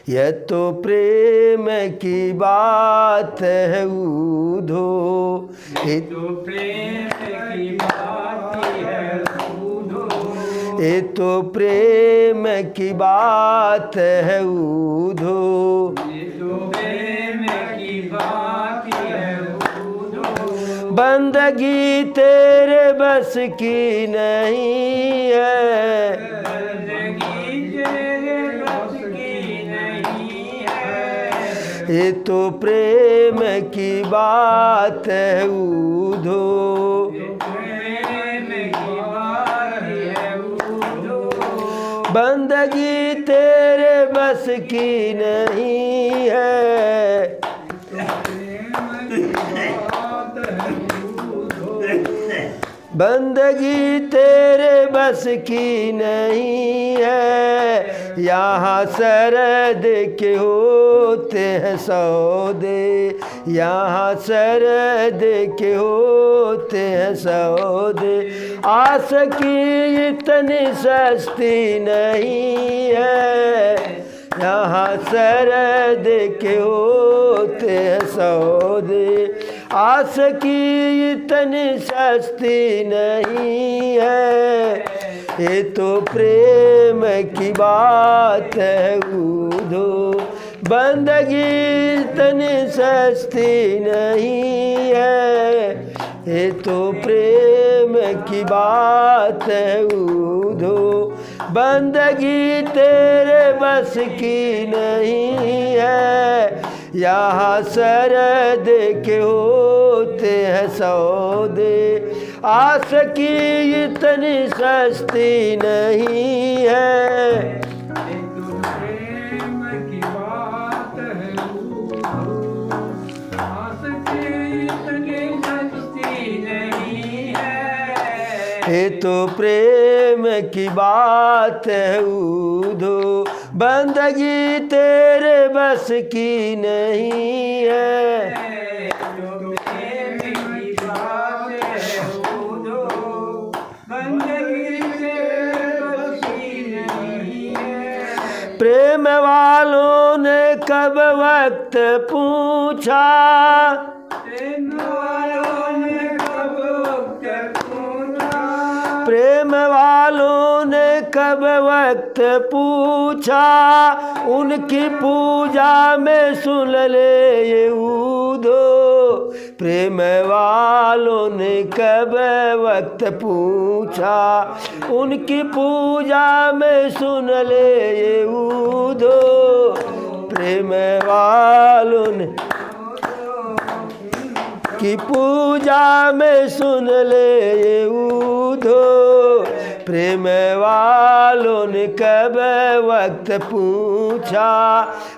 यह तो प्रेम की बात है ऊधो, ये तो प्रेम की बात है ऊधो, ये तो प्रेम की बात है ऊधो, ये तो प्रेम की बात है ऊधो। बंदगी तेरे बस की नहीं है, बंदगी तेरे बस की नहीं है, ये तो प्रेम की बात है ऊधो, प्रेम की बात है ऊधो। बंदगी तेरे बस की नहीं है, बंदगी तेरे बस की नहीं है। यहाँ सरद के होते हैं सौदे, यहाँ सरद के होते हैं सौदे, आस की इतनी सस्ती नहीं है। यहाँ सरद के होते हैं सौदे, आस की इतनी सस्ती नहीं है। ये तो प्रेम की बात है ऊधो, बंदगी इतनी सस्ती नहीं है। ये तो प्रेम की बात है ऊधो, बंदगी तेरे बस की नहीं है। यहाँ सरद के होते हैं सौदे, आस की इतनी सस्ती नहीं है। प्रेम की बात है ऊधो, आस की इतनी सस्ती नहीं है। ये तो प्रेम की बात है ऊधो, बंदगी तेरे बस की नहीं है। जो प्रेम की बात है ऊधो, बंदगी तेरे बस की नहीं है। प्रेम वालों ने कब वक्त पूछा, प्रेम वालों ने कब वक्त पूछा, प्रेम वालों ने कब वक्त पूछा, उनकी पूजा में सुन ले ये ऊधो। प्रेम वालों ने कब वक्त पूछा, उनकी पूजा में सुन ले ये ऊधो। प्रेम वालों ने की पूजा में सुन ले ये ऊधो। प्रेम वालों ने कब वक्त पूछा,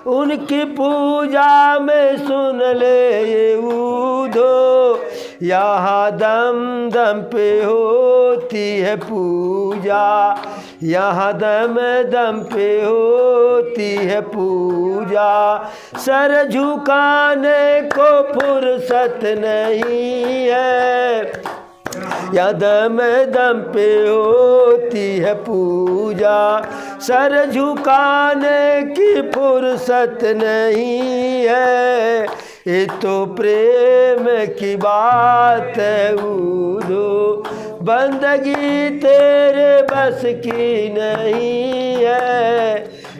उनकी पूजा में सुन ले ये ऊधो। यहाँ दम दम पे होती है पूजा, यहाँ दम दम पे होती है पूजा, सर झुकाने को फुर्सत नहीं है। या दम दम पे होती है पूजा, सर झुकाने की फुर्सत नहीं है। ये तो प्रेम की बात है ऊधो, बंदगी तेरे बस की नहीं है।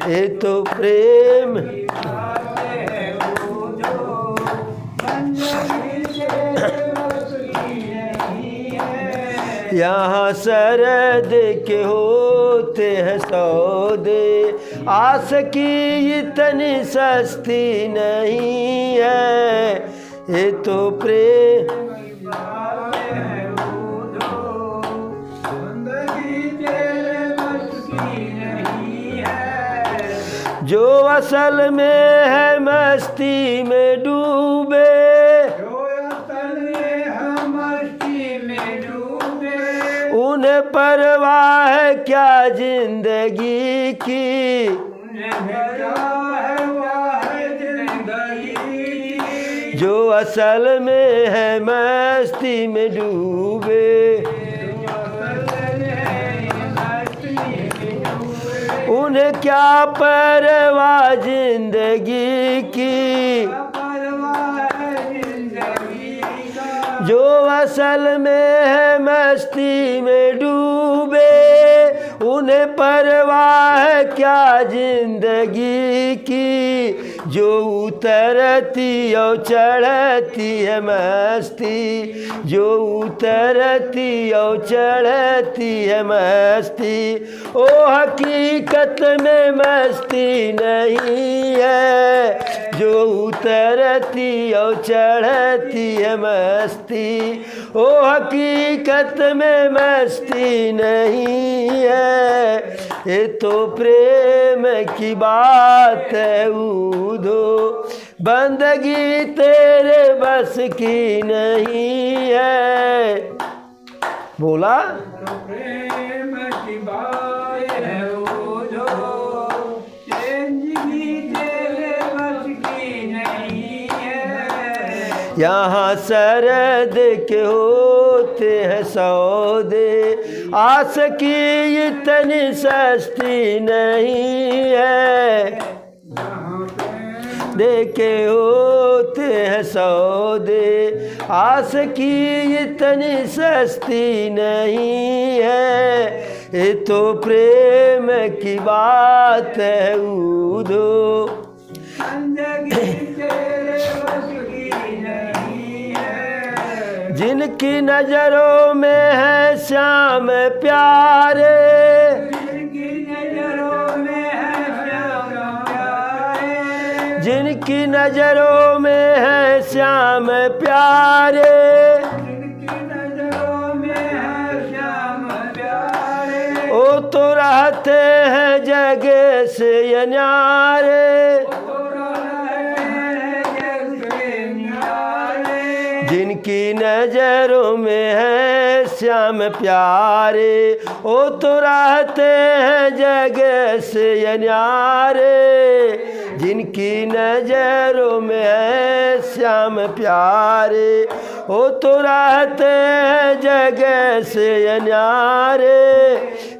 ये तो प्रेम यहाँ सरद के होते हैं सौदे, आस की इतनी सस्ती नहीं है। ये तो प्रेम जो असल में है मस्ती में डूबे, उन्हें परवाह है क्या जिंदगी की। जो असल में है मस्ती में डूबे, उन्हें क्या परवाह जिंदगी की, जो असल में है मस्ती में डूबे, उन्हें परवाह है क्या जिंदगी की, जो उतरती और चढ़ती है मस्ती, जो उतरती और चढ़ती है मस्ती, ओ हकीकत में मस्ती नहीं है, जो उतरती और चढ़ती है मस्ती, ओ हकीकत में मस्ती नहीं है, ये तो प्रेम की बात है उधो, बंदगी तेरे बस की नहीं है। बोला प्रेम की बात है उधो, जिंदगी तेरे बस की नहीं है। यहाँ सरद के होते हैं सौदे, आस की इतनी सस्ती नहीं है, देखे होते हैं सौदे, आस की इतनी सस्ती नहीं है, ये तो प्रेम की बात है उधो, जिनकी नजरों में है श्याम प्यारे, जिनकी नजरों में है श्याम प्यारे, ओ तो रहते हैं जगह से ये न्यारे, जिनकी नजरों में है श्याम प्यारे, ओ तो रहते हैं जगह से ये न्यारे, जिनकी नजरों में है श्याम प्यारे, ओ तो रहते हैं जगह से ये न्यारे,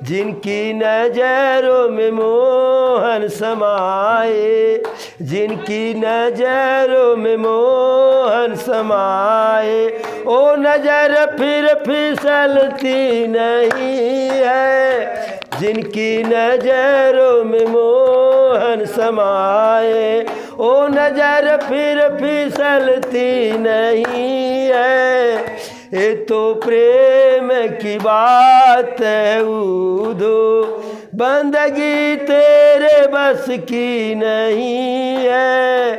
जिनकी नजरों में मोहन समाए, जिनकी नजरों में मोहन समाए, ओ नजर फिर फिसलती नहीं है, जिनकी नजरों में मोहन समाए, ओ नजर फिर फिसलती नहीं है, ये तो प्रेम की बात है उधो, बंदगी तेरे बस की नहीं है,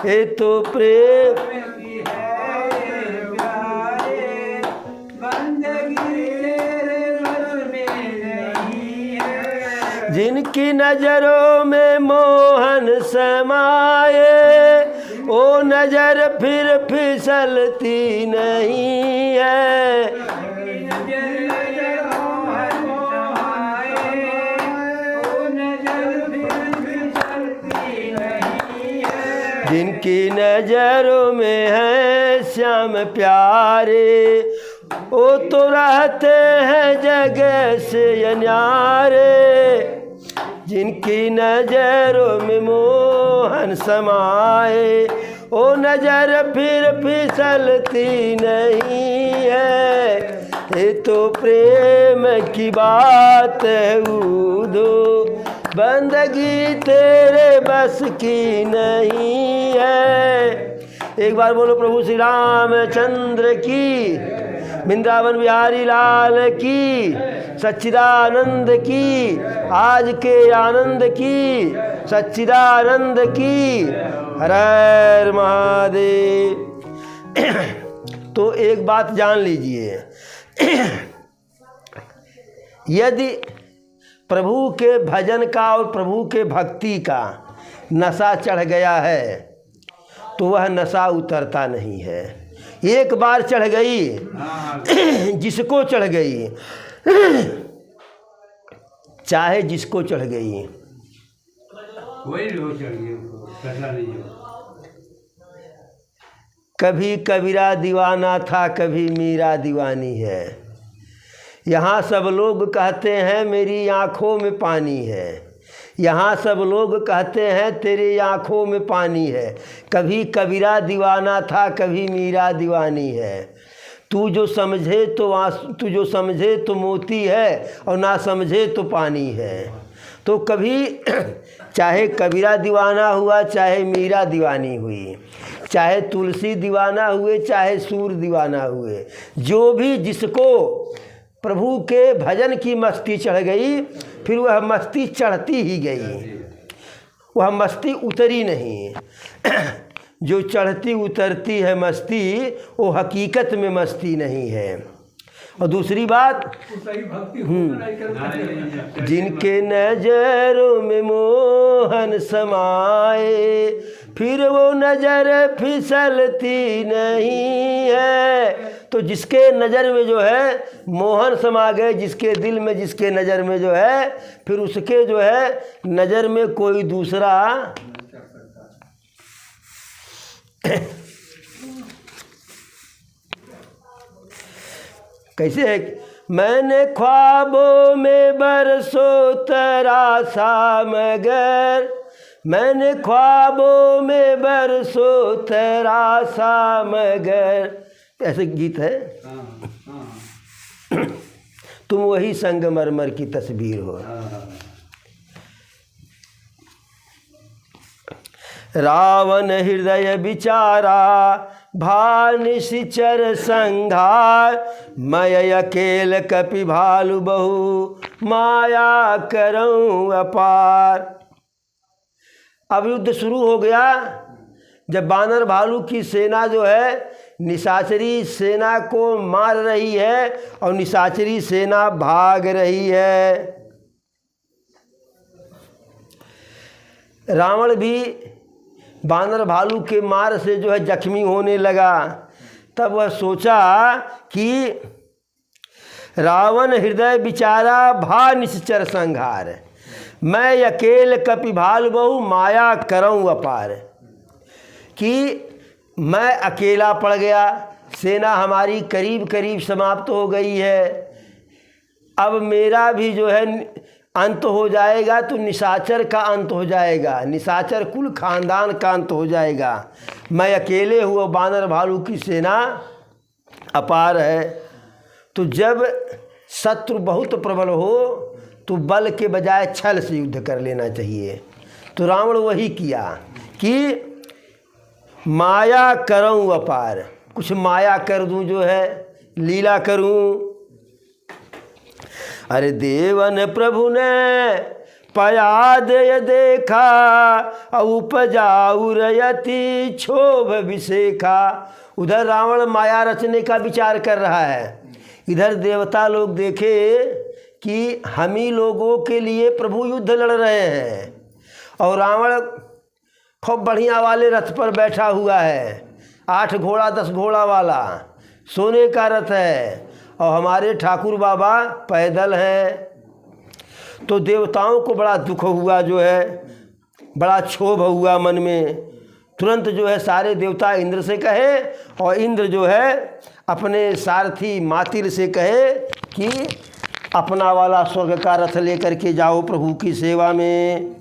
ये तो प्रेम की है प्यारे, बंदगी तेरे बस में नहीं है। जिनकी नजरों में मोहन समाए, ओ नजर फिर फिसलती नहीं है, जिनकी नजरों में है श्याम प्यारे, ओ तो रहते हैं जगह से ये न्यारे, जिनकी नजरों में मोहन समाए, ओ नजर फिर फिसलती नहीं है, ये तो प्रेम की बात है उधो, बंदगी तेरे बस की नहीं है। एक बार बोलो प्रभु श्री रामचंद्र की, वृंदावन बिहारी लाल की, सच्चिदानंद की, आज के आनंद की, सच्चिदानंद की, हर हर महादेव। तो एक बात जान लीजिए, यदि प्रभु के भजन का और प्रभु के भक्ति का नशा चढ़ गया है तो वह नशा उतरता नहीं है। एक बार चढ़ गई, जिसको चढ़ गई, चाहे जिसको चढ़ गई, वही लोग चढ़ गए, कैसा नहीं हो। कभी कबीरा दीवाना था, कभी मीरा दीवानी है। यहाँ सब लोग कहते हैं मेरी आँखों में पानी है। यहाँ सब लोग कहते हैं तेरी आँखों में पानी है। कभी कबीरा दीवाना था, कभी मीरा दीवानी है। तू जो समझे तो मोती है, और ना समझे तो पानी है। तो कभी चाहे कबीरा दीवाना हुआ, चाहे मीरा दीवानी हुई, चाहे तुलसी दीवाना हुए, चाहे सूर दीवाना हुए, जो भी जिसको प्रभु के भजन की मस्ती चढ़ गई, फिर वह मस्ती चढ़ती ही गई, वह मस्ती उतरी नहीं। जो चढ़ती उतरती है मस्ती, वो हकीकत में मस्ती नहीं है। और दूसरी बात, जिनके नजरों में मोहन समाए, फिर वो नज़र फिसलती नहीं है। तो जिसके नज़र में जो है मोहन समा गए, जिसके दिल में, जिसके नज़र में जो है, फिर उसके जो है नज़र में कोई दूसरा कैसे है। मैंने ख्वाबों में बरसों तरासा मगर, मैंने ख्वाबों में बरसों तरासा मगर, ऐसे गीत है। तुम वही संगमरमर की तस्वीर हो। रावण हृदय बिचारा भानिशर संघार, मैं अकेल कपि भालु बहु माया करऊं अपार। अब युद्ध शुरू हो गया। जब बानर भालू की सेना जो है निशाचरी सेना को मार रही है, और निशाचरी सेना भाग रही है। रावण भी बानर भालू के मार से जो है जख्मी होने लगा। तब वह सोचा कि रावण हृदय बिचारा भा निश्चर संघार, मैं अकेल कपि भालु बहु माया करऊं अपार। कि मैं अकेला पड़ गया, सेना हमारी करीब करीब समाप्त हो गई है, अब मेरा भी जो है अंत हो जाएगा, तो निशाचर का अंत हो जाएगा, निशाचर कुल खानदान का अंत हो जाएगा। मैं अकेले हुआ, बानर भालू की सेना अपार है। तो जब शत्रु बहुत प्रबल हो तो बल के बजाय छल से युद्ध कर लेना चाहिए। तो रावण वही किया कि माया करूं अपार, कुछ माया कर दूं, जो है लीला करूं। अरे देवन प्रभु ने पयाद देखा, उपजा उरयति क्षोभ विशेखा। उधर रावण माया रचने का विचार कर रहा है, इधर देवता लोग देखे कि हम ही लोगों के लिए प्रभु युद्ध लड़ रहे हैं, और रावण खूब बढ़िया वाले रथ पर बैठा हुआ है, 8 घोड़ा 10 घोड़ा वाला सोने का रथ है, और हमारे ठाकुर बाबा पैदल हैं। तो देवताओं को बड़ा दुख हुआ, जो है बड़ा क्षोभ हुआ मन में। तुरंत जो है सारे देवता इंद्र से कहे, और इंद्र जो है अपने सारथी मातिल से कहे कि अपना वाला स्वर्ग का रथ लेकर के जाओ प्रभु की सेवा में।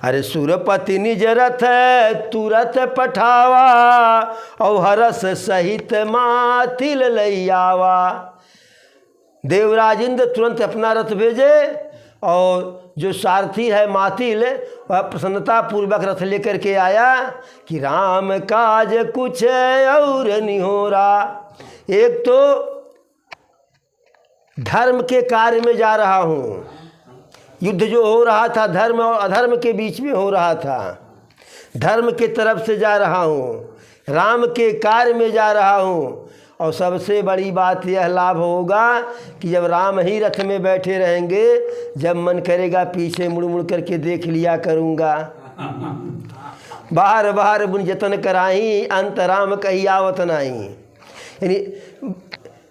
अरे सुरपति निज रथ तुरत पठावा, और हरस सहित मातिल लैयावा। देवराज इंद्र तुरंत अपना रथ भेजे, और जो सारथी है मातिल वह प्रसन्नता पूर्वक रथ लेकर के आया कि राम काज कुछ और निहोरा। एक तो धर्म के कार्य में जा रहा हूँ, युद्ध जो हो रहा था धर्म और अधर्म के बीच में हो रहा था, धर्म के तरफ से जा रहा हूँ, राम के कार्य में जा रहा हूँ। और सबसे बड़ी बात यह लाभ होगा कि जब राम ही रथ में बैठे रहेंगे, जब मन करेगा पीछे मुड़ मुड़ करके देख लिया करूँगा। बार बार बुन जतन कराई, अंत राम कही आवत नहीं। यानी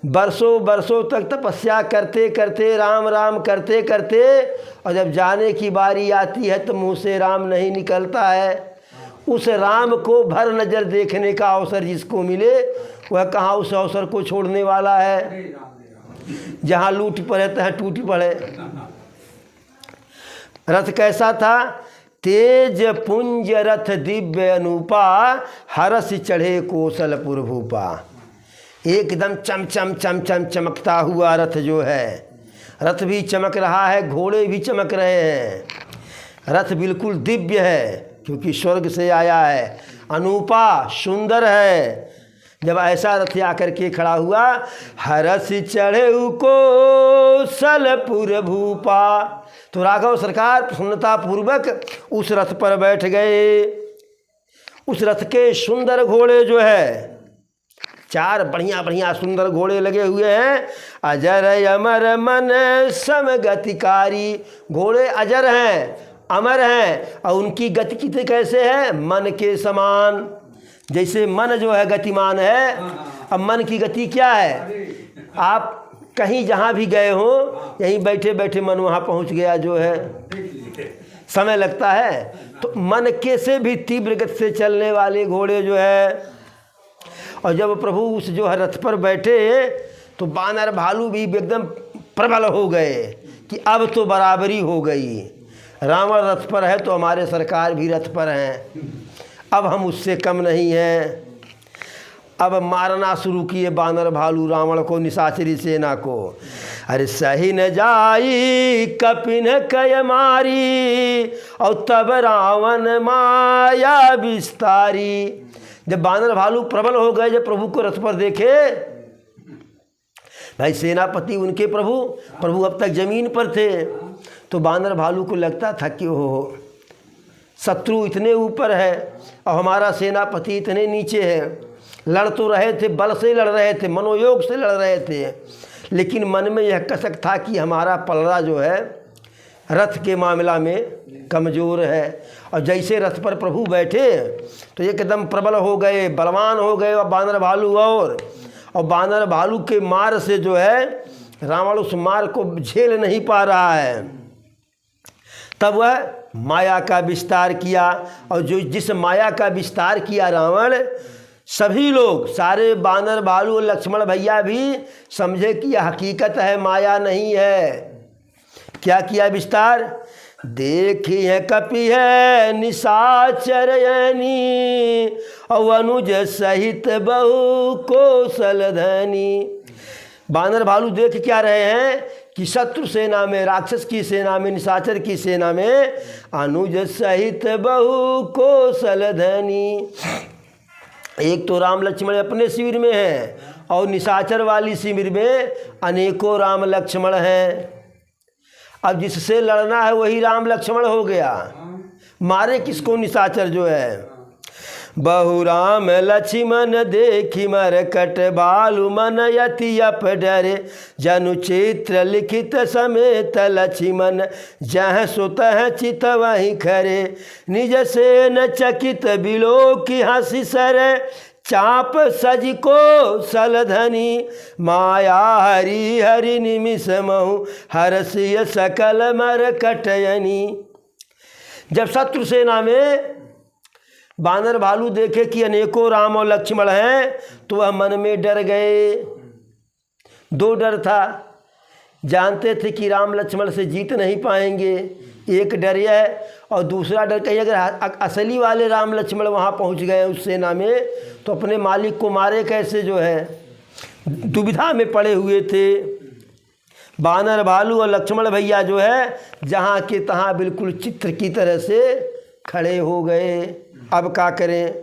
बरसों बरसों तक तपस्या करते करते, राम राम करते करते, और जब जाने की बारी आती है तो मुँह से राम नहीं निकलता है। उस राम को भर नज़र देखने का अवसर जिसको मिले, वह कहाँ उस अवसर को छोड़ने वाला है। जहाँ लूट पड़े तहाँ टूट पड़े। रथ कैसा था? तेज पुंज रथ दिव्य अनूपा, हरस चढ़े कोसलपुर भूपा। एकदम चम चम चम चम चमकता हुआ रथ जो है, रथ भी चमक रहा है, घोड़े भी चमक रहे हैं। रथ बिल्कुल दिव्य है क्योंकि स्वर्ग से आया है। अनूपा सुंदर है। जब ऐसा रथ आकर के खड़ा हुआ, हरस चढ़े कोसलपुर भूपा, तो राघव सरकार प्रसन्नता पूर्वक उस रथ पर बैठ गए। उस रथ के सुंदर घोड़े जो है, 4 बढ़िया बढ़िया सुंदर घोड़े लगे हुए हैं। अजर अमर मन समगतिकारी, घोड़े अजर हैं, अमर हैं, और उनकी गति कैसे है? मन के समान। जैसे मन जो है गतिमान है, अब मन की गति क्या है? आप कहीं जहाँ भी गए हो, यहीं बैठे बैठे मन वहाँ पहुँच गया जो है, समय लगता है। तो मन के से भी तीव्र गति से चलने वाले घोड़े जो है। और जब प्रभु उस जो है रथ पर बैठे, तो बानर भालू भी एकदम प्रबल हो गए कि अब तो बराबरी हो गई। रावण रथ पर है तो हमारे सरकार भी रथ पर हैं, अब हम उससे कम नहीं हैं। अब मारना शुरू किए बानर भालू रावण को, निशाचरी सेना को। अरे सही न जाई कपिन कय मारी, और तब रावण माया विस्तारी। जब बानर भालू प्रबल हो गए, जब प्रभु को रथ पर देखे, भाई सेनापति उनके प्रभु अब तक जमीन पर थे, तो बानर भालू को लगता था कि हो शत्रु इतने ऊपर है और हमारा सेनापति इतने नीचे है। लड़ तो रहे थे, बल से लड़ रहे थे, मनोयोग से लड़ रहे थे, लेकिन मन में यह कसक था कि हमारा पलड़ा जो है रथ के मामला में कमज़ोर है। और जैसे रथ पर प्रभु बैठे तो एकदम प्रबल हो गए, बलवान हो गए और बानर भालू। और बानर भालू के मार से जो है रावण उस मार को झेल नहीं पा रहा है। तब वह माया का विस्तार किया, और जो जिस माया का विस्तार किया रावण, सभी लोग, सारे बानर भालू लक्ष्मण भैया भी समझे कि यह हकीकत है, माया नहीं है। क्या किया विस्तार? देखी है कपि है निशाचर यानी, और अनुज सहित बहु कौशल धनी। बानर भालू देख क्या रहे हैं कि शत्रु सेना में, राक्षस की सेना में, निशाचर की सेना में अनुज सहित बहु कौशल धनी। एक तो राम लक्ष्मण अपने शिविर में हैं और निशाचर वाली शिविर में अनेकों राम लक्ष्मण हैं। अब जिससे लड़ना है वही राम लक्ष्मण हो गया, मारे किसको? निशाचर जो है। बहु राम लक्ष्मण देखी मरकट, बालु मन यति अप डरे, जनु चित्र लिखित समेत लक्ष्मण, जह सुतः चित वहीं खरे, निज से न चकित बिलो की हंसी सर, चाप सज को सलधनी, माया हरि हरि निमिष महु, हरसिय सकल मरकटयनी। जब शत्रु सेना में बानर भालू देखे कि अनेकों राम और लक्ष्मण हैं, तो वह मन में डर गए। 2 डर था, जानते थे कि राम लक्ष्मण से जीत नहीं पाएंगे। एक डर यह, और दूसरा डर कहीं अगर असली वाले राम लक्ष्मण वहाँ पहुँच गए उस सेना में, तो अपने मालिक को मारे कैसे जो है, दुविधा में पड़े हुए थे। बानर भालू और लक्ष्मण भैया जो है जहाँ के तहाँ बिल्कुल चित्र की तरह से खड़े हो गए। अब क्या करें,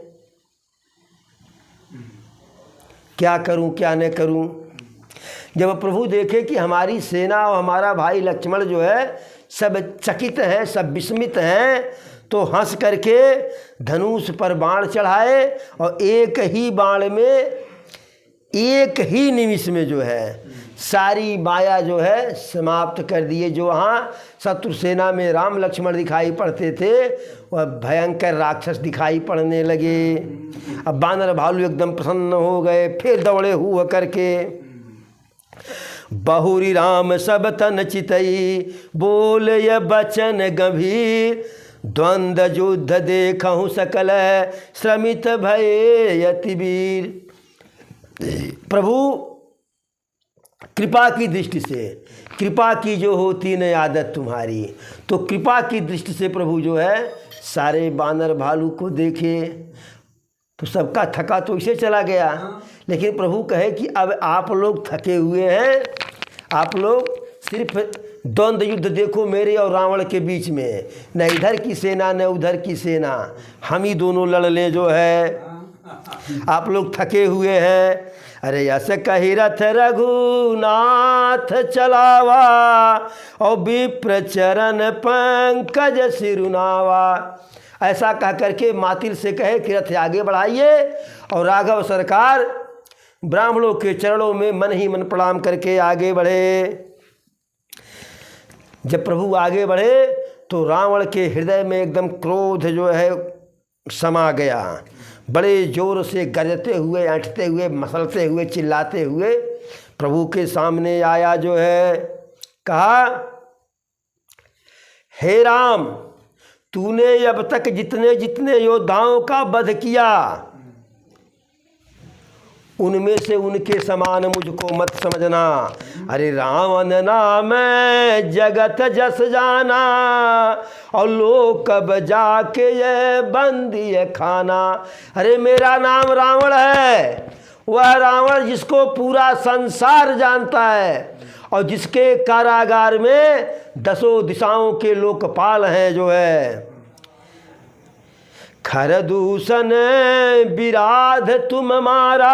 क्या करूं क्या न करूं। जब प्रभु देखे कि हमारी सेना और हमारा भाई लक्ष्मण जो है सब चकित हैं, सब विस्मित हैं, तो हंस करके धनुष पर बाण चढ़ाए और एक ही बाण में, एक ही निमिष में जो है सारी माया जो है समाप्त कर दिए। जो वहाँ शत्रु सेना में राम लक्ष्मण दिखाई पड़ते थे, वह भयंकर राक्षस दिखाई पड़ने लगे। अब बानर भालू एकदम प्रसन्न हो गए, फिर दौड़े हुआ करके। बहुरी राम सब तन चितई, बोल ये बचन गंभीर, द्वंद्व युद्ध देखहु सकल, श्रमित भय यति वीर। प्रभु कृपा की दृष्टि से, कृपा की जो होती न आदत तुम्हारी, तो कृपा की दृष्टि से प्रभु जो है सारे बानर भालू को देखे तो सबका थका तो इसे चला गया। लेकिन प्रभु कहे कि अब आप लोग थके हुए हैं, आप लोग सिर्फ द्वंद्व युद्ध देखो मेरे और रावण के बीच में, न इधर की सेना न उधर की सेना, हम ही दोनों लड़ ले जो है, आप लोग थके हुए हैं। अरे यस कही रथ रघुनाथ चलावा और विप्र चरण पंकज सिरुनावा। ऐसा कह करके मातिल से कहे कि रथ आगे बढ़ाइए और राघव सरकार ब्राह्मणों के चरणों में मन ही मन प्रणाम करके आगे बढ़े। जब प्रभु आगे बढ़े तो रावण के हृदय में एकदम क्रोध जो है समा गया। बड़े जोर से गरजते हुए, ऐंठते हुए, मसलते हुए, चिल्लाते हुए प्रभु के सामने आया जो है। कहा, हे राम, तूने अब तक जितने जितने योद्धाओं का वध किया उनमें से उनके समान मुझको मत समझना। अरे रावण नाम जगत जस जाना और लोग कब जाके ये बंदी खाना। अरे मेरा नाम रावण है, वह रावण जिसको पूरा संसार जानता है और जिसके कारागार में 10 दिशाओं के लोकपाल हैं जो है। खरदूषण विराध तुम मारा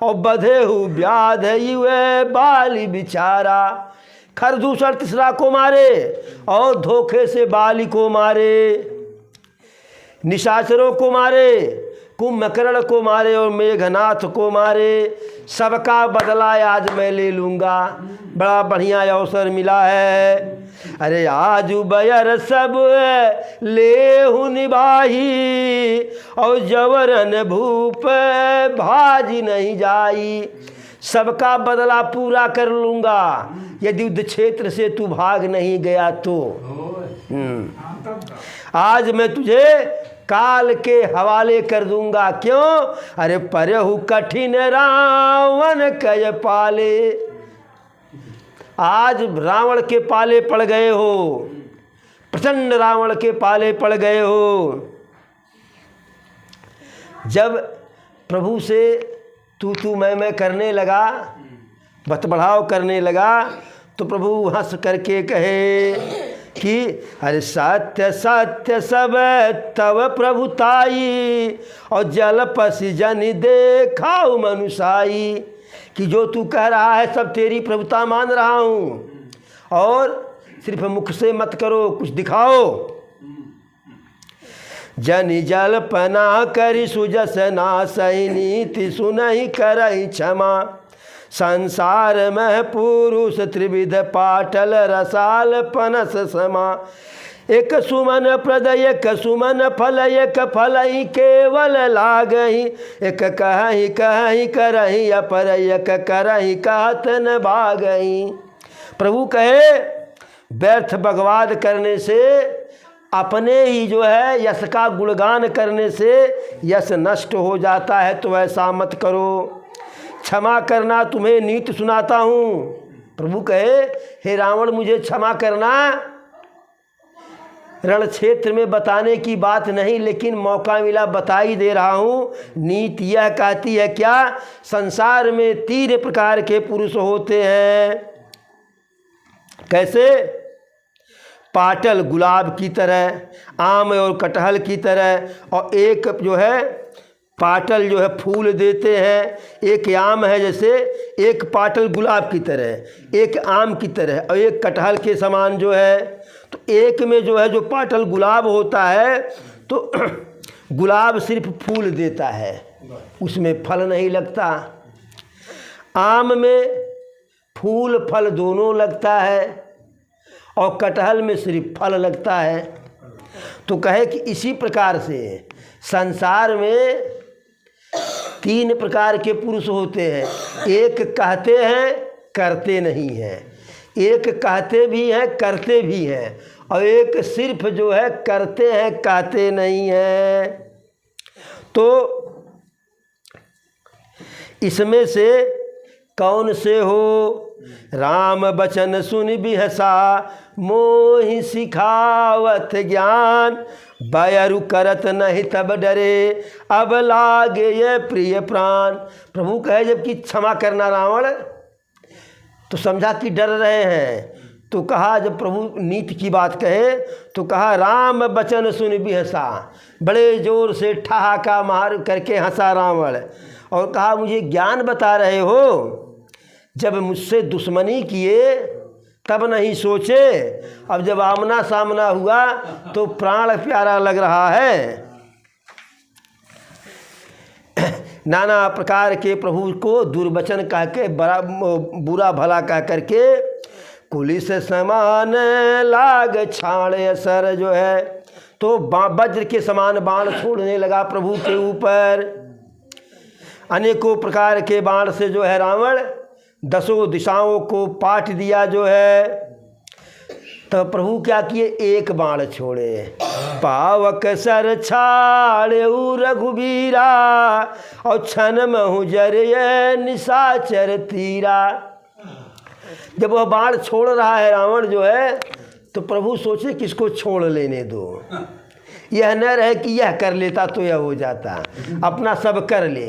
और बधे हु व्याध युवे बाली बिचारा। खरदूषण तीसरा को मारे और धोखे से बाली को मारे, निशाचरों को मारे, कुंभकर्ण को मारे और मेघनाथ को मारे। सबका बदला आज मैं ले लूँगा, बड़ा बढ़िया अवसर मिला है। अरे आज बयर सब लेहु निभाही और जवरन भूप भाजी नहीं जाई। सबका बदला पूरा कर लूँगा यदि युद्ध क्षेत्र से तू भाग नहीं गया तो। आज मैं तुझे काल के हवाले कर दूंगा। क्यों? अरे परहु कठिन रावण कय पाले। आज रावण के पाले पड़ गए हो, प्रचंड रावण के पाले पड़ गए हो। जब प्रभु से तू मैं करने लगा, बतबढ़ाव करने लगा, तो प्रभु हंस करके कहे कि अरे सत्य सत्य सब तव प्रभुताई और जल पसी जन देखाओ मनुषाई। कि जो तू कह रहा है सब तेरी प्रभुता मान रहा हूँ, और सिर्फ मुख से मत करो, कुछ दिखाओ। जनि जल पना करी सुजस ना सही नीति सुनहि करहि क्षमा। संसार में पुरुष त्रिविध पाटल रसाल पनस समा। एक सुमन प्रद एक सुमन फल एक फलहि केवल लागहि। एक कहहि कहहि करहि अपर एक करहि कहत न भागहि। प्रभु कहे व्यर्थ बकवाद करने से, अपने ही जो है यश का गुणगान करने से यश नष्ट हो जाता है, तो ऐसा मत करो। क्षमा करना तुम्हें नीति सुनाता हूँ। प्रभु कहे, हे रावण मुझे क्षमा करना। रण क्षेत्र में बताने की बात नहीं, लेकिन मौका मिला बता ही दे रहा हूँ। नीति यह कहती है क्या? संसार में 3 प्रकार के पुरुष होते हैं। कैसे? पाटल गुलाब की तरह, आम और कटहल की तरह, और एक जो है पाटल जो है फूल देते हैं, एक आम है जैसे, एक पाटल गुलाब की तरह, एक आम की तरह, और एक कटहल के समान जो है। तो एक में जो है जो पाटल गुलाब होता है, तो गुलाब सिर्फ फूल देता है, उसमें फल नहीं लगता। आम में फूल फल दोनों लगता है, और कटहल में सिर्फ फल लगता है। तो कहे कि इसी प्रकार से संसार में 3 प्रकार के पुरुष होते हैं। एक कहते हैं करते नहीं हैं, एक कहते भी हैं करते भी हैं, और एक सिर्फ जो है करते हैं कहते नहीं हैं। तो इसमें से कौन से हो। राम बचन सुन बिहसा मोहि सिखावत ज्ञान, बयरु करत नहीं तब डरे अब लागे ये प्रिय प्राण। प्रभु कहे जबकि क्षमा करना रावण, तो समझा कि डर रहे हैं। तो कहा जब प्रभु नीति की बात कहे तो कहा राम बचन सुन बिहसा, बड़े जोर से ठहाका मार करके हंसा रावण और कहा मुझे ज्ञान बता रहे हो, जब मुझसे दुश्मनी किए तब नहीं सोचे, अब जब आमना सामना हुआ तो प्राण प्यारा लग रहा है। नाना प्रकार के प्रभु को दुर्वचन कह के बड़ा बुरा भला कह करके पुलिस समान लाग छाड़ सर जो है, तो वज्र के समान बाण छोड़ने लगा प्रभु के ऊपर। अनेकों प्रकार के बाण से जो है रावण 10 दिशाओं को पाट दिया जो है। तो प्रभु क्या किए, एक बाण छोड़े, पावक सर छाड़े रघुबीरा और छन महु जरिए निशाचर तीरा। जब वह बाण छोड़ रहा है रावण जो है, तो प्रभु सोचे किसको छोड़ लेने दो, यह न रहे कि यह कर लेता तो यह हो जाता, अपना सब कर ले।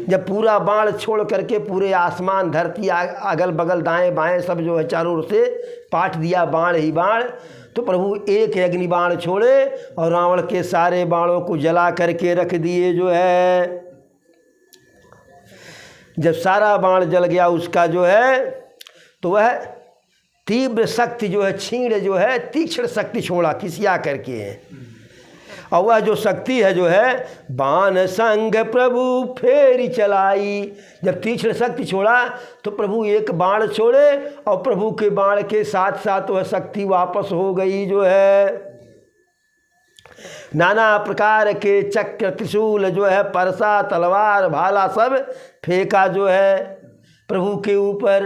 जब पूरा बाण छोड़ करके पूरे आसमान धरती अगल बगल दाएं बाएं सब जो है चारों ओर से पाट दिया बाण ही बाण, तो प्रभु एक अग्नि बाण छोड़े और रावण के सारे बाणों को जला करके रख दिए जो है। जब सारा बाण जल गया उसका जो है, तो वह तीव्र शक्ति जो है छीण जो है तीक्ष्ण शक्ति छोड़ा खिसिया करके, और वह जो शक्ति है जो है बाण संग प्रभु फेरी चलाई। जब तीक्ष्ण शक्ति छोड़ा तो प्रभु एक बाण छोड़े और प्रभु के बाण के साथ साथ वह शक्ति वापस हो गई जो है। नाना प्रकार के चक्र त्रिशूल जो है परसा तलवार भाला सब फेंका जो है प्रभु के ऊपर,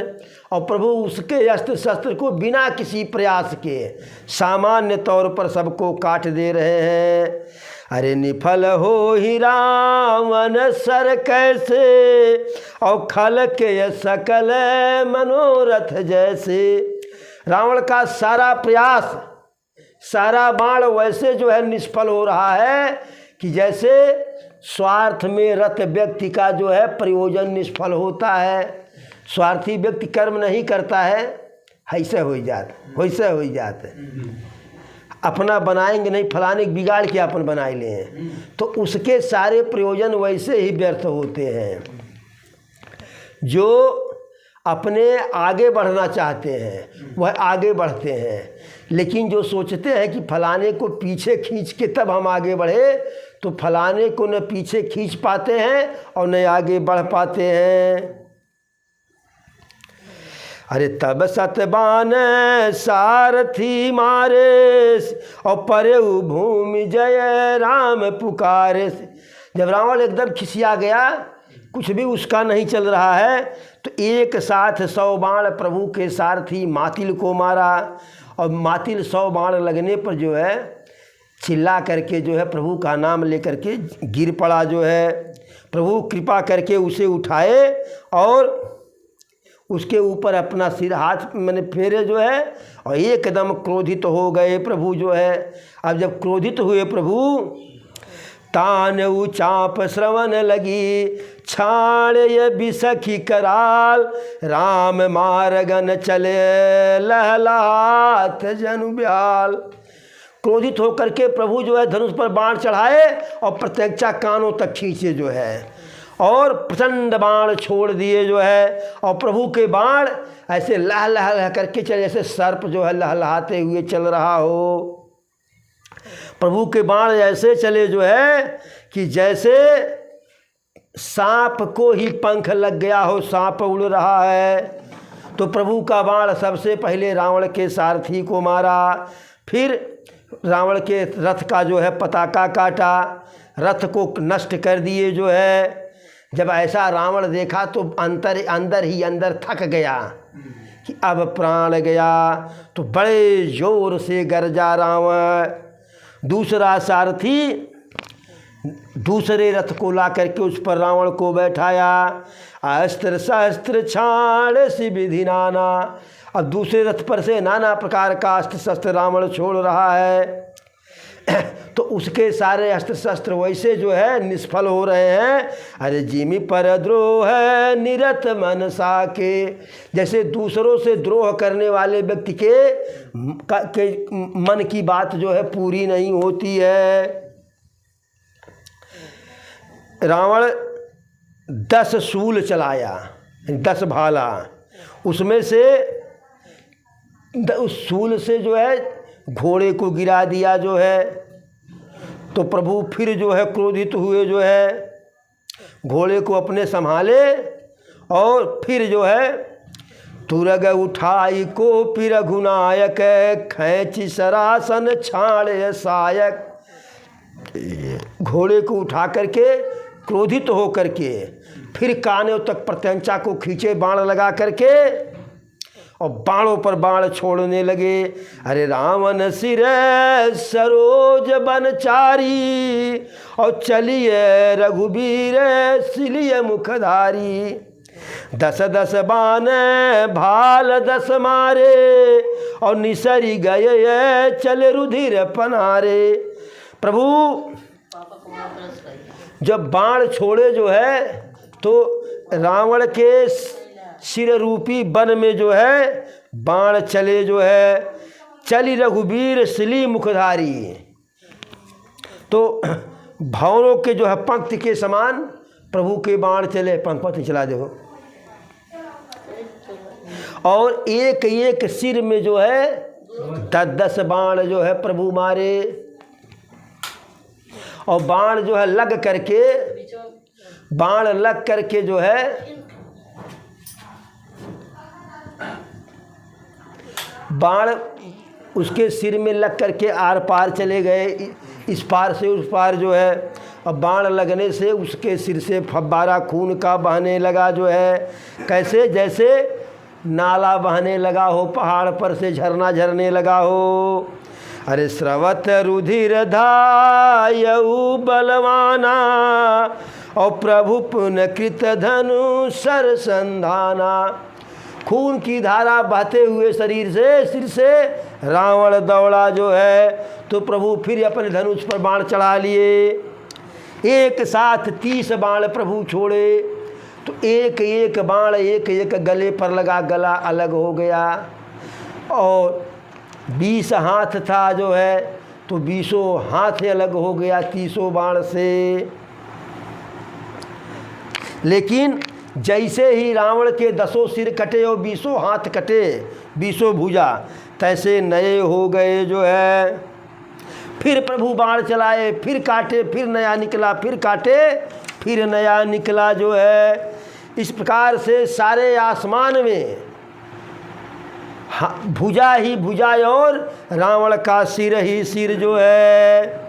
और प्रभु उसके अस्त्र शस्त्र को बिना किसी प्रयास के सामान्य तौर पर सबको काट दे रहे हैं। अरे निफल हो ही रावण सर कैसे और खल के सकल मनोरथ जैसे। रावण का सारा प्रयास सारा बाण वैसे जो है निष्फल हो रहा है कि जैसे स्वार्थ में रत व्यक्ति का जो है प्रयोजन निष्फल होता है। स्वार्थी व्यक्ति कर्म नहीं करता है, ऐसे हो जाता अपना बनाएंगे नहीं, फलाने बिगाड़ के अपन बनाए ले हैं, तो उसके सारे प्रयोजन वैसे ही व्यर्थ होते हैं। जो अपने आगे बढ़ना चाहते हैं वह आगे बढ़ते हैं, लेकिन जो सोचते हैं कि फलाने को पीछे खींच के तब हम आगे बढ़े, तो फलाने को न पीछे खींच पाते हैं और न आगे बढ़ पाते हैं। अरे तब सतबान सारथी मारे और परे भूमि जय राम पुकारे। जब रावण एकदम खिसिया गया, कुछ भी उसका नहीं चल रहा है, तो एक साथ 100 बाण प्रभु के सारथी मातिल को मारा, और मातिल 100 बाण लगने पर जो है चिल्ला करके जो है प्रभु का नाम लेकर के गिर पड़ा जो है। प्रभु कृपा करके उसे उठाए और उसके ऊपर अपना सिर हाथ मैंने फेरे जो है, और एकदम क्रोधित हो गए प्रभु जो है। अब जब क्रोधित हुए प्रभु, तान चाप श्रवण लगी छाड़ ये बिसखी कराल, राम मारगन चले लहलात जनु ब्याल। क्रोधित होकर के प्रभु जो है धनुष पर बाण चढ़ाए और प्रत्यक्षा कानों तक खींचे जो है, और प्रचंड बाण छोड़ दिए जो है। और प्रभु के बाण ऐसे लह लह लह करके चले, जैसे सर्प जो है लहलहाते हुए चल रहा हो। प्रभु के बाण ऐसे चले जो है कि जैसे सांप को ही पंख लग गया हो, सांप उड़ रहा है। तो प्रभु का बाण सबसे पहले रावण के सारथी को मारा, फिर रावण के रथ का जो है पताका काटा, रथ को नष्ट कर दिए जो है। जब ऐसा रावण देखा तो अंदर ही अंदर थक गया कि अब प्राण गया, तो बड़े जोर से गरजा रावण। दूसरा सारथी दूसरे रथ को ला करके उस पर रावण को बैठाया। अस्त्र शस्त्र छाड़ सी विधि नाना। अब दूसरे रथ पर से नाना प्रकार का अस्त्र शस्त्र रावण छोड़ रहा है। तो उसके सारे अस्त्र शस्त्र वैसे जो है निष्फल हो रहे हैं। अरे जिमि पर द्रोह है निरत मनसा के, जैसे दूसरों से द्रोह करने वाले व्यक्ति के मन की बात जो है पूरी नहीं होती है। रावण 10 शूल चलाया, 10 भाला, उसमें से उस शूल से जो है घोड़े को गिरा दिया जो है। तो प्रभु फिर जो है क्रोधित हुए, जो है घोड़े को अपने संभाले और फिर जो है तुरग उठाई को फिर रघुनायक खैंची सरासन छाड़े सायक। घोड़े को उठा करके क्रोधित हो करके फिर कानों तक प्रत्यंचा को खींचे बाण लगा करके और बाणों पर बाण छोड़ने लगे। अरे रावण सिर सरोज बनचारी और चलिए रघुबीर सिलिय मुखधारी। 10 बाण भाल 10 मारे और निसरी गए चले रुधिर पनारे। प्रभु जब बाण छोड़े जो है तो रावण के सिर रूपी वन में जो है बाण चले, जो है चली रघुबीर सिली मुखधारी। तो भवरों के जो है पंक्ति के समान प्रभु के बाण चले। पंक्ति चला देखो। और एक एक सिर में जो है 10 बाण जो है प्रभु मारे। और बाण जो है लग करके जो है बाण उसके सिर में लग करके आर पार चले गए, इस पार से उस पार जो है। अब बाण लगने से उसके सिर से फव्वारा खून का बहने लगा, जो है कैसे जैसे नाला बहने लगा हो, पहाड़ पर से झरना झरने लगा हो। अरे स्रवत रुधिर धायऊ बलवाना और प्रभु पुण्य कृत धनु सर संधाना। खून की धारा बहते हुए सिर से रावण दौड़ा जो है। तो प्रभु फिर अपने धनुष पर बाण चढ़ा लिए। एक साथ 30 बाण प्रभु छोड़े। तो एक एक बाण एक एक गले पर लगा, गला अलग हो गया। और 20 हाथ था जो है तो 20 हाथ अलग हो गया 30 बाण से। लेकिन जैसे ही रावण के 10 सिर कटे और 20 हाथ कटे, 20 भुजा, तैसे नए हो गए जो है। फिर प्रभु बाण चलाए, फिर काटे, फिर नया निकला, फिर काटे, फिर नया निकला जो है। इस प्रकार से सारे आसमान में भुजा ही भुजा और रावण का सिर ही सिर जो है।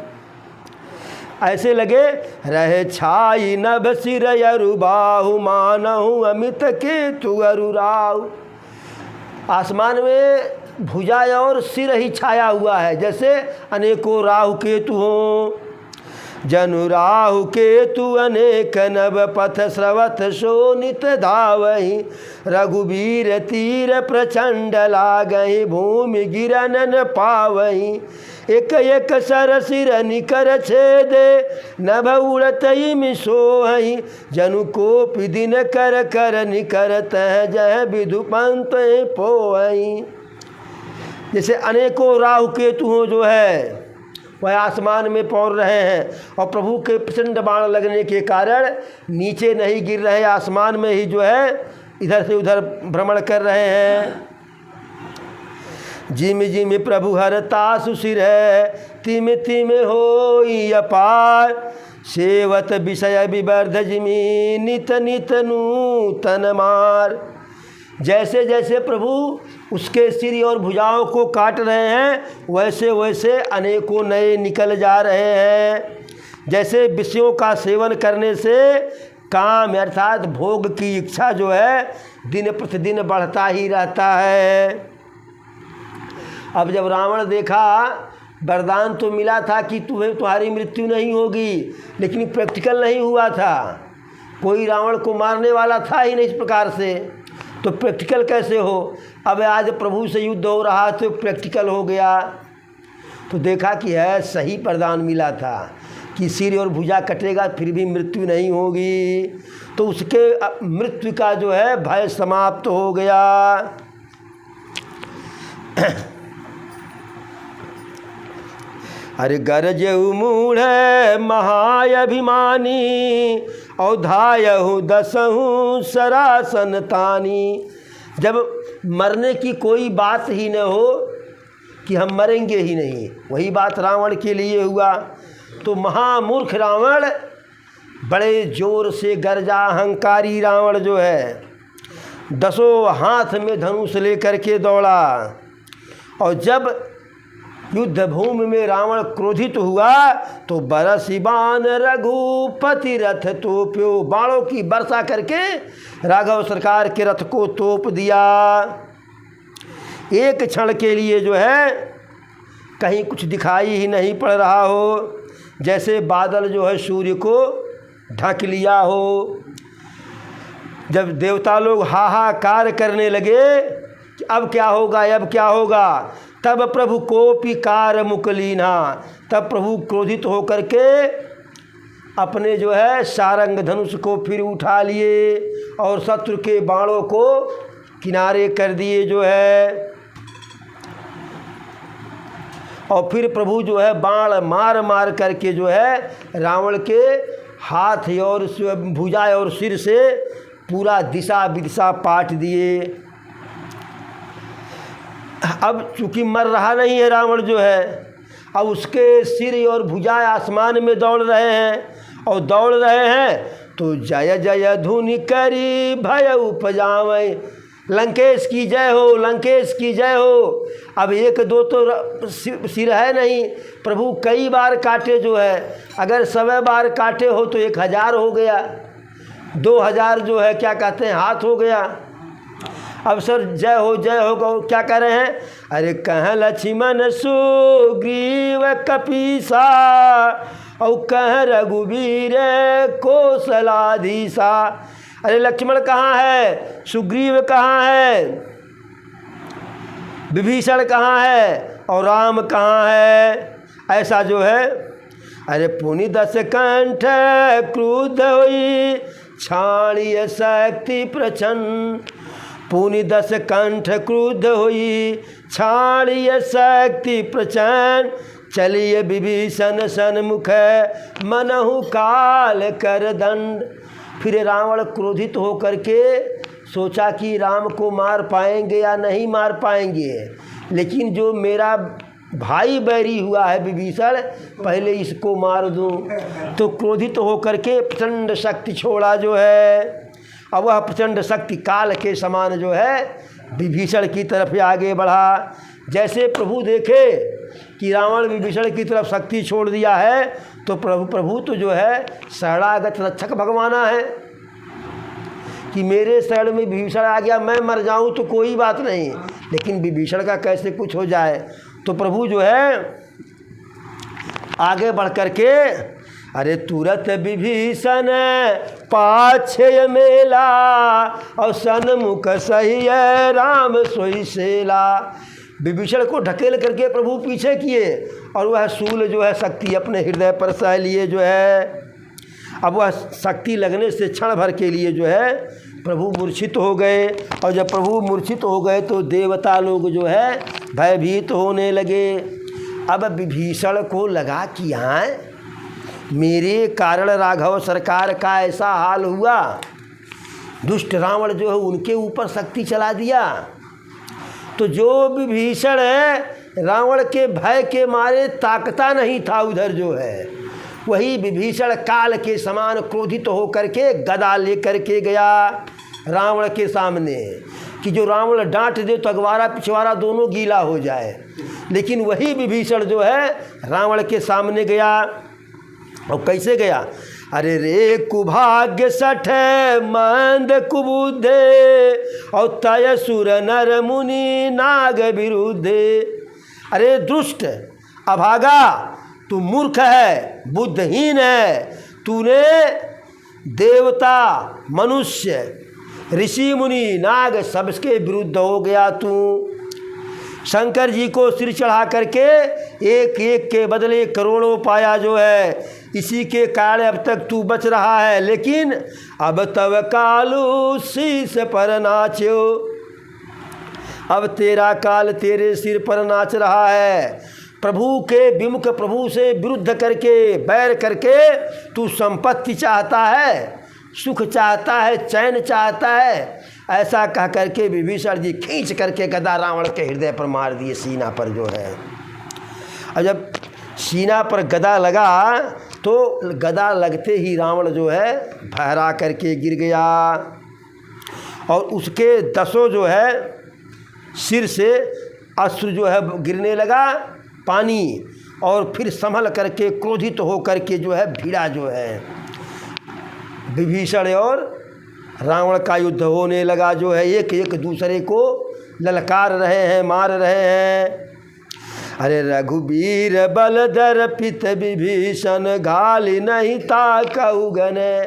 ऐसे लगे रहे छाई नभ सिर अरु बाहु मानहु अमित केतु अरु राहु। आसमान में भुजा और सिर ही छाया हुआ है, जैसे अनेकों राहु केतु हों। जनु राहु केतु अनेक नभ पथ स्रवत शोनित धावहि। रघुबीर तीर प्रचंड लागहि भूमि गिरन न पावहि। एक एक सर सिर निकर छेदे नभ उड़तई मिसोहि। जनु कोपि दिन कर कर निकर तह जह विधु पंत पोहि। जैसे अनेकों राहु केतु हो जो है वह आसमान में पौड़ रहे हैं और प्रभु के प्रचंड बाण लगने के कारण नीचे नहीं गिर रहे, आसमान में ही जो है इधर से उधर भ्रमण कर रहे हैं। जिम जिम प्रभु हरता सुशिर है तिम तिम होई अपार। सेवत विषय विवर्ध जिमी नित नित नूतन मार। जैसे जैसे प्रभु उसके सिर और भुजाओं को काट रहे हैं वैसे वैसे अनेकों नए निकल जा रहे हैं। जैसे विषयों का सेवन करने से काम अर्थात भोग की इच्छा जो है दिन प्रतिदिन बढ़ता ही रहता है। अब जब रावण देखा वरदान तो मिला था कि तुम्हारी मृत्यु नहीं होगी, लेकिन प्रैक्टिकल नहीं हुआ था। कोई रावण को मारने वाला था ही नहीं इस प्रकार से, तो प्रैक्टिकल कैसे हो। अब आज प्रभु से युद्ध हो रहा तो प्रैक्टिकल हो गया। तो देखा कि है सही वरदान मिला था कि सिर और भुजा कटेगा फिर भी मृत्यु नहीं होगी, तो उसके मृत्यु का जो है भय समाप्त हो गया। अरे गरजहु मूढ़ महाअभिमानी औधायहु दसहु सरासन तानी। जब मरने की कोई बात ही न हो कि हम मरेंगे ही नहीं, वही बात रावण के लिए हुआ। तो महामूर्ख रावण बड़े जोर से गरजा, अहंकारी रावण जो है 10 हाथ में धनुष लेकर के दौड़ा। और जब युद्ध भूमि में रावण क्रोधित हुआ तो बरसी बाण रघुपति रथ तोप्यो, बाणों की वर्षा करके राघव सरकार के रथ को तोप दिया। एक क्षण के लिए जो है कहीं कुछ दिखाई ही नहीं पड़ रहा हो, जैसे बादल जो है सूर्य को ढक लिया हो। जब देवता लोग हाहाकार करने लगे कि अब क्या होगा, अब क्या होगा, तब प्रभु कोपी कार मुकलीना, तब प्रभु क्रोधित होकर के अपने जो है सारंग धनुष को फिर उठा लिए और शत्रु के बाणों को किनारे कर दिए जो है। और फिर प्रभु जो है बाण मार मार करके जो है रावण के हाथ और भुजा और सिर से पूरा दिशा विदिशा पाट दिए। अब चूँकि मर रहा नहीं है रावण जो है, अब उसके सिर और भुजा आसमान में दौड़ रहे हैं और दौड़ रहे हैं तो जय जय धुनि करी भय उपजावे, लंकेश की जय हो, लंकेश की जय हो। अब एक दो तो सिर है नहीं, प्रभु कई बार काटे जो है, अगर 100 बार काटे हो तो 1000 हो गया, 2000 जो है क्या कहते हैं हाथ हो गया। अब सर जय हो क्या कह रहे हैं, अरे कह लक्ष्मण सुग्रीव कपीसा और कह रघुवीर कौशलाधीसा। अरे लक्ष्मण कहाँ है, सुग्रीव कहाँ है, विभीषण कहाँ है और राम कहाँ है, ऐसा जो है। अरे पुनि 10 कंठ क्रुद्ध हुई छाणिय शक्ति प्रचंड, पुनि 10 कंठ क्रुद्ध हुई छाणिय शक्ति प्रचंड, चलिए विभीषण सन्मुख मनहु काल कर दंड। फिर रावण क्रोधित होकर के सोचा कि राम को मार पाएंगे या नहीं मार पाएंगे, लेकिन जो मेरा भाई बैरी हुआ है विभीषण, पहले इसको मार दूं। तो क्रोधित होकर के प्रचंड शक्ति छोड़ा जो है। अब वह प्रचंड शक्ति काल के समान जो है विभीषण की तरफ आगे बढ़ा। जैसे प्रभु देखे कि रावण विभीषण की तरफ शक्ति छोड़ दिया है तो प्रभु तो जो है शरणागत रक्षक भगवाना है कि मेरे शरण में विभीषण आ गया, मैं मर जाऊं तो कोई बात नहीं, लेकिन विभीषण का कैसे कुछ हो जाए। तो प्रभु जो है आगे बढ़ कर के अरे तुरत विभीषण पाछे मेला और सन्मुख सही है राम सोई सेला। विभीषण को ढकेल करके प्रभु पीछे किए और वह शूल जो है शक्ति अपने हृदय पर सह लिए जो है। अब वह शक्ति लगने से क्षण भर के लिए जो है प्रभु मूर्छित हो गए। और जब प्रभु मूर्छित हो गए तो देवता लोग जो है भयभीत होने लगे। अब विभीषण को लगा कि हाँ मेरे कारण राघव सरकार का ऐसा हाल हुआ, दुष्ट रावण जो है उनके ऊपर शक्ति चला दिया। तो जो विभीषण है रावण के भय के मारे ताकता नहीं था उधर जो है, वही विभीषण काल के समान क्रोधित होकर के गदा लेकर के गया रावण के सामने कि जो रावण डांट दे तो अगवारा पिछवाड़ा दोनों गीला हो जाए। लेकिन वही विभीषण जो है रावण के सामने गया। और कैसे गया, अरे रे कुभाग्य सठ मंद कुबुद्धे और तय सुर नर मुनि नाग विरुद्धे। अरे दुष्ट अभागा, तू मूर्ख है, बुद्धहीन है, तूने देवता, मनुष्य, ऋषि मुनि, नाग सबके विरुद्ध हो गया तू। शंकर जी को सिर चढ़ा करके एक एक के बदले करोड़ों पाया जो है, इसी के कारण अब तक तू बच रहा है। लेकिन अब तब कालू शीश पर नाचो, अब तेरा काल तेरे सिर पर नाच रहा है। प्रभु के विमुख, प्रभु से विरुद्ध करके, बैर करके तू संपत्ति चाहता है, सुख चाहता है, चैन चाहता है। ऐसा कह करके विभीषण जी खींच करके गदा रावण के हृदय पर मार दिए, सीना पर जो है। और जब सीना पर गदा लगा तो गदा लगते ही रावण जो है भहरा करके गिर गया, और उसके 10 जो है सिर से अश्रु जो है गिरने लगा, पानी। और फिर संभल करके क्रोधित हो करके जो है भिड़ा जो है, विभीषण और रावण का युद्ध होने लगा जो है। एक एक दूसरे को ललकार रहे हैं, मार रहे हैं। अरे रघुबीर बल दर्पित विभीषण, घाली नहीं ताकऊ गने।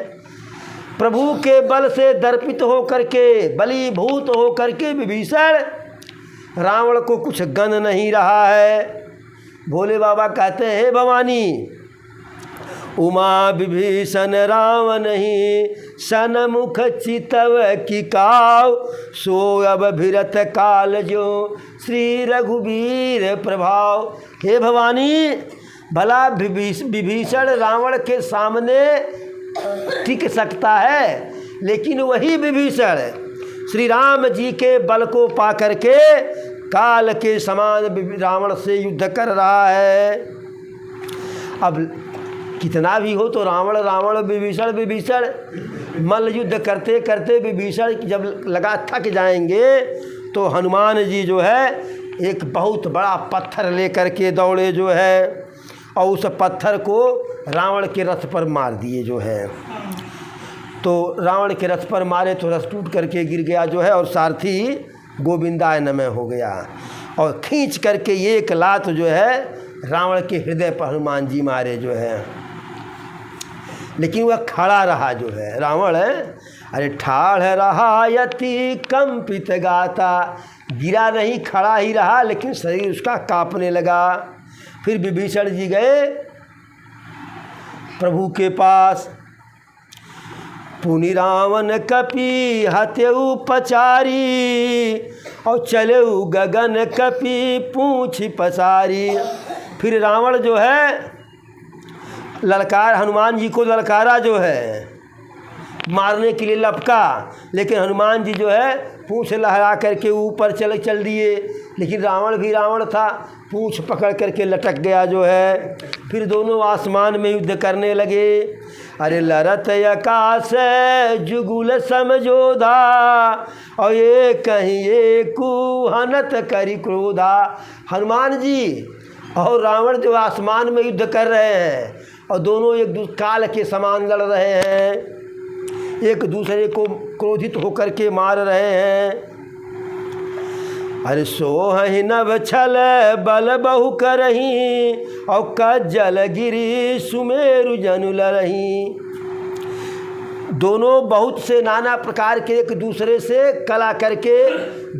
प्रभु के बल से दर्पित हो करके, बलीभूत हो करके विभीषण, रावण को कुछ गन नहीं रहा है। भोले बाबा कहते हैं, भवानी उमा विभीषण रावण ही, सनमुख चितव की काव, सो अब भिरत काल जो श्री रघुबीर प्रभाव। हे भवानी, भला विभीषण रावण के सामने टिक सकता है, लेकिन वही विभीषण श्री राम जी के बल को पा करके काल के समान रावण से युद्ध कर रहा है। अब कितना भी हो तो रावण रावण, विभीषण विभीषण। मल्ल युद्ध करते करते विभीषण जब लगा थक जाएंगे तो हनुमान जी जो है एक बहुत बड़ा पत्थर लेकर के दौड़े जो है, और उस पत्थर को रावण के रथ पर मार दिए जो है। तो रावण के रथ पर मारे तो रथ टूट करके गिर गया जो है, और सारथी गोविंदाय नमः हो गया। और खींच करके एक लात जो है रावण के हृदय पर हनुमान जी मारे जो है। लेकिन वह खड़ा रहा जो है रावण है। अरे ठाढ़ रहा यति कंपित गाता, गिरा नहीं, खड़ा ही रहा, लेकिन शरीर उसका कांपने लगा। फिर विभीषण जी गए प्रभु के पास। पुनि रावण कपि हत्यु पचारी, और चलेऊ गगन कपि पूँछ पसारी। फिर रावण जो है ललकार, हनुमान जी को ललकारा जो है, मारने के लिए लपका, लेकिन हनुमान जी जो है पूँछ लहरा करके ऊपर चल दिए। लेकिन रावण भी रावण था, पूँछ पकड़ करके लटक गया जो है। फिर दोनों आसमान में युद्ध करने लगे। अरे लरत आकाश जुगुल समझोधा, और ये कहीं ये कुहनत करी क्रोधा। हनुमान जी और रावण जो आसमान में युद्ध कर रहे हैं, और दोनों एक दूसरे काल के समान लड़ रहे हैं, एक दूसरे को क्रोधित होकर के मार रहे हैं। अरे सोहि नभ छल बल बहु करही, और कज्जल गिरी सुमेरु जनु लरही। दोनों बहुत से नाना प्रकार के एक दूसरे से कला करके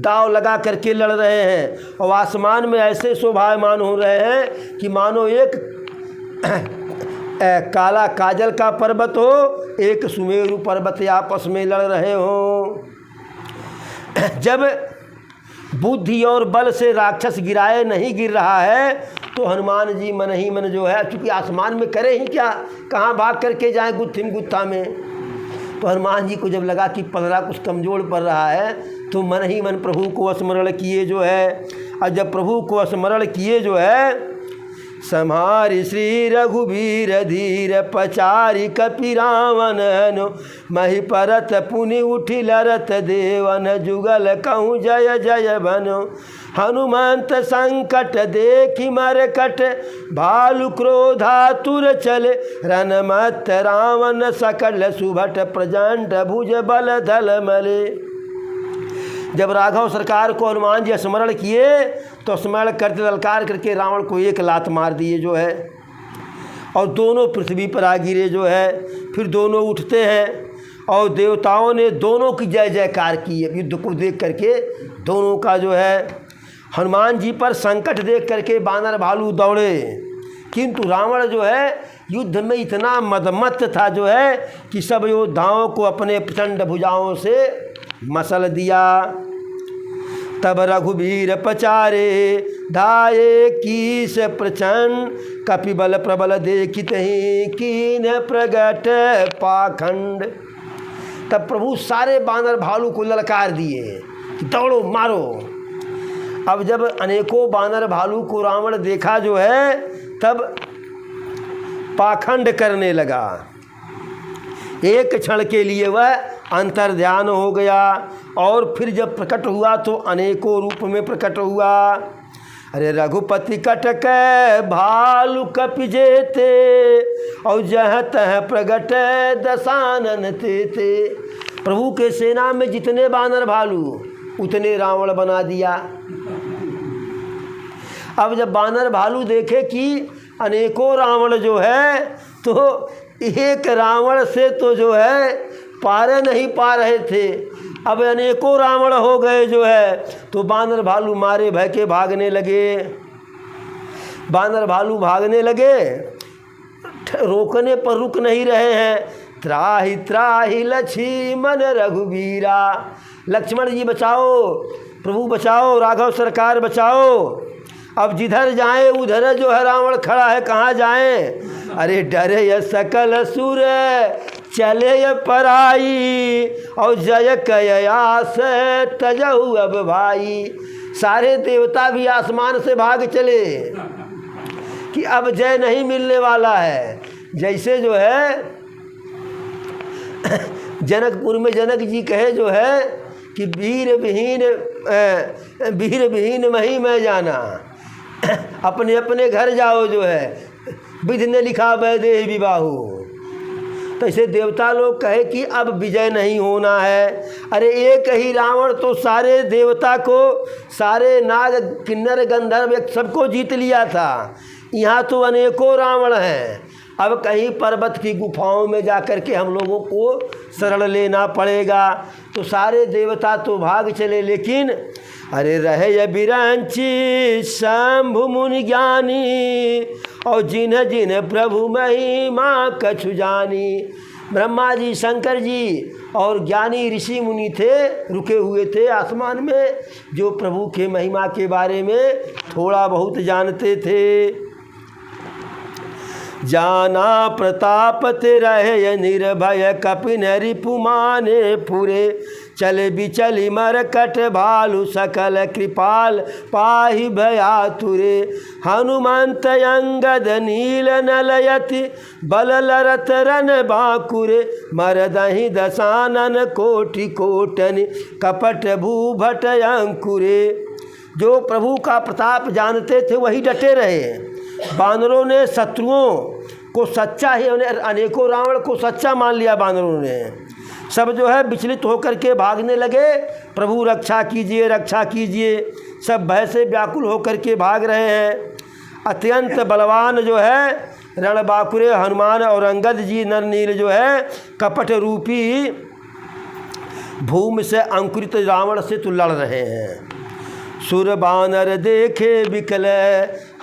दाव लगा करके लड़ रहे हैं, और आसमान में ऐसे शोभायमान हो रहे हैं कि मानो एक काला काजल का पर्वत हो, एक सुमेरु पर्वत आपस में लड़ रहे हो। जब बुद्धि और बल से राक्षस गिराए नहीं गिर रहा है, तो हनुमान जी मन ही मन जो है, चूँकि आसमान में करे ही क्या, कहाँ भाग करके जाएं गुत्थिम गुत्था में। तो हनुमान जी को जब लगा कि पलरा कुछ कमज़ोर पड़ रहा है, तो मन ही मन प्रभु को स्मरण किए जो है। और जब प्रभु को स्मरण किए जो है, सम्हारि श्री रघुबीर धीर पचारि कपि रावण, मही परत पुनि उठि लरत देवन, जुगल कहूँ जय जय बनो। हनुमंत संकट देखि मरकट, भालु क्रोधातुर चले, रणमत रावण सकल सुभट, प्रचंड भुज बल धल मले। जब राघव सरकार को हनुमान जी स्मरण किए तो स्मरण करते ललकार करके रावण को एक लात मार दिए जो है, और दोनों पृथ्वी पर आ गिरे जो है। फिर दोनों उठते हैं और देवताओं ने दोनों की जय जयकार की है। युद्ध को देख करके दोनों का जो है, हनुमान जी पर संकट देख करके बानर भालू दौड़े, किंतु रावण जो है युद्ध में इतना मदमस्त था जो है कि सब योद्धाओं को अपने प्रचंड भुजाओं से मसल दिया। तब रघुवीर पचारे धाये कीस प्रचंड, कपिबल प्रबल देखित ही कीन प्रगट पाखंड। तब प्रभु सारे बानर भालू को ललकार दिए कि दौड़ो मारो। अब जब अनेकों बानर भालू को रावण देखा जो है, तब पाखंड करने लगा। एक क्षण के लिए वह अंतर्ध्यान हो गया, और फिर जब प्रकट हुआ तो अनेकों रूप में प्रकट हुआ। अरे रघुपति कटक भालू कपि जेते, और जह तह प्रगट दशानन ते। प्रभु के सेना में जितने बानर भालू उतने रावण बना दिया। अब जब बानर भालू देखे कि अनेकों रावण जो है, तो एक रावण से तो जो है पारे नहीं पा रहे थे, अब अनेकों रावण हो गए जो है, तो बानर भालू मारे भय के भागने लगे। बानर भालू भागने लगे, रोकने पर रुक नहीं रहे हैं। त्राहि त्राहि लक्ष्मण रघुवीरा, लक्ष्मण जी बचाओ, प्रभु बचाओ, राघव सरकार बचाओ। अब जिधर जाएं उधर जो है रावण खड़ा है, कहाँ जाएं? अरे डरे ये सकल सुर चले ये पराई, और जय कयास तजहु अब भाई। सारे देवता भी आसमान से भाग चले कि अब जय नहीं मिलने वाला है। जैसे जो है जनकपुर में जनक जी कहे जो है कि वीर विहीन मही में जाना, अपने अपने घर जाओ जो है, विधि ने लिखा वैदेही विवाहु। तो ऐसे देवता लोग कहे कि अब विजय नहीं होना है। अरे एक ही रावण तो सारे देवता को, सारे नाग किन्नर गंधर्व सबको जीत लिया था, यहाँ तो अनेकों रावण हैं। अब कहीं पर्वत की गुफाओं में जा कर के हम लोगों को शरण लेना पड़ेगा। तो सारे देवता तो भाग चले, लेकिन अरे रहे ये बिरंची शंभु मुनि ज्ञानी, और जिन्ह जिन्ह प्रभु महिमा कछु जानी। ब्रह्मा जी, शंकर जी और ज्ञानी ऋषि मुनि थे, रुके हुए थे आसमान में, जो प्रभु के महिमा के बारे में थोड़ा बहुत जानते थे। जाना प्रताप ते रहे निर्भय, कपिन रिपुमाने पुरे। चले बिचली मरकट भालू, सकल कृपाल पाहि भयातुरे। हनुमंत अंगद नील नलयति, बल लरत रन बाकुरे। मरदहि दशानन कोटि कोटनि, कपट भूभट अंकुरे। जो प्रभु का प्रताप जानते थे वही डटे रहे। बानरों ने शत्रुओं को सच्चा ही, अनेकों रावण को सच्चा मान लिया बानरों ने। सब जो है विचलित होकर के भागने लगे, प्रभु रक्षा कीजिए रक्षा कीजिए। सब भय से व्याकुल होकर के भाग रहे हैं। अत्यंत बलवान जो है रणबाकुरे हनुमान और अंगद जी नरनील जो है कपट रूपी भूमि से अंकुरित रावण से तो लड़ रहे हैं। सुर बानर देखे बिकल,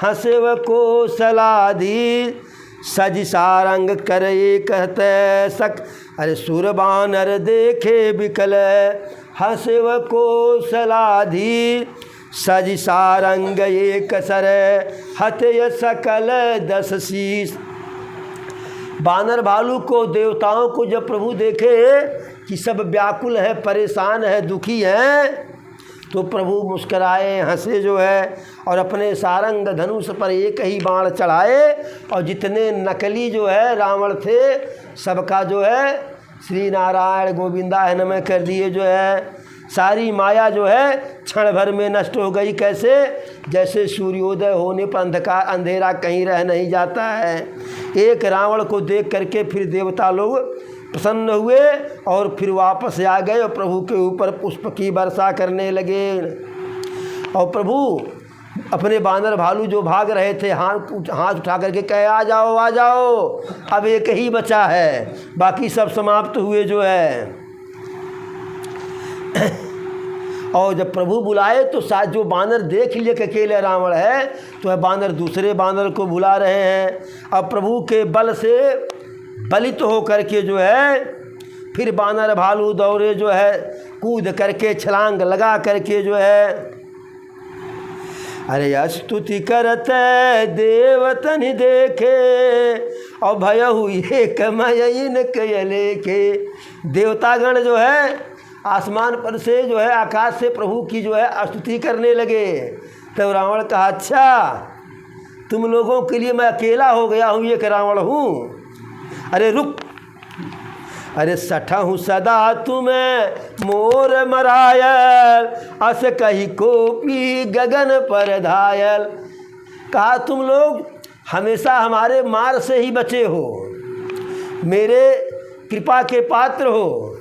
हंसेव को सलाधी। सज सारंग करे कहते सक। अरे सुर बानर देखे बिकल, हंसेव को सलाधी। सज सारंग एक सर, हते सकल दस शीस। बानर भालू को, देवताओं को जब प्रभु देखे कि सब व्याकुल है, परेशान है, दुखी हैं, तो प्रभु मुस्कराए, हंसे जो है, और अपने सारंग धनुष पर एक ही बाण चढ़ाए, और जितने नकली जो है रावण थे सबका जो है श्री नारायण गोविंदा नमः कर दिए। जो है सारी माया जो है क्षण भर में नष्ट हो गई। कैसे? जैसे सूर्योदय होने पर अंधकार अंधेरा कहीं रह नहीं जाता है। एक रावण को देख करके फिर देवता लोग प्रसन्न हुए और फिर वापस आ गए और प्रभु के ऊपर पुष्प की वर्षा करने लगे। और प्रभु अपने बानर भालू जो भाग रहे थे हाथ उठा करके कहे आ जाओ आ जाओ, अब एक ही बचा है, बाकी सब समाप्त हुए जो है। और जब प्रभु बुलाए तो साथ जो बानर देख लिए कि अकेले रावण है, तो वह बानर दूसरे बानर को बुला रहे हैं। अब प्रभु के बल से बलित हो करके जो है फिर बानर भालू दौड़े जो है, कूद करके छलांग लगा करके जो है, अरे स्तुति करत देवतन देखे और भय हुई कमयन कयले के। देवतागण जो है आसमान पर से जो है आकाश से प्रभु की जो है स्तुति करने लगे। तब रावण कहा अच्छा तुम लोगों के लिए मैं अकेला हो गया हूँ, एक रावण हूँ। अरे रुक, अरे सठा हूँ सदा तुम्हें मोर मरायल, अस कही कोपी गगन पर धायल। कहा तुम लोग हमेशा हमारे मार से ही बचे हो, मेरे कृपा के पात्र हो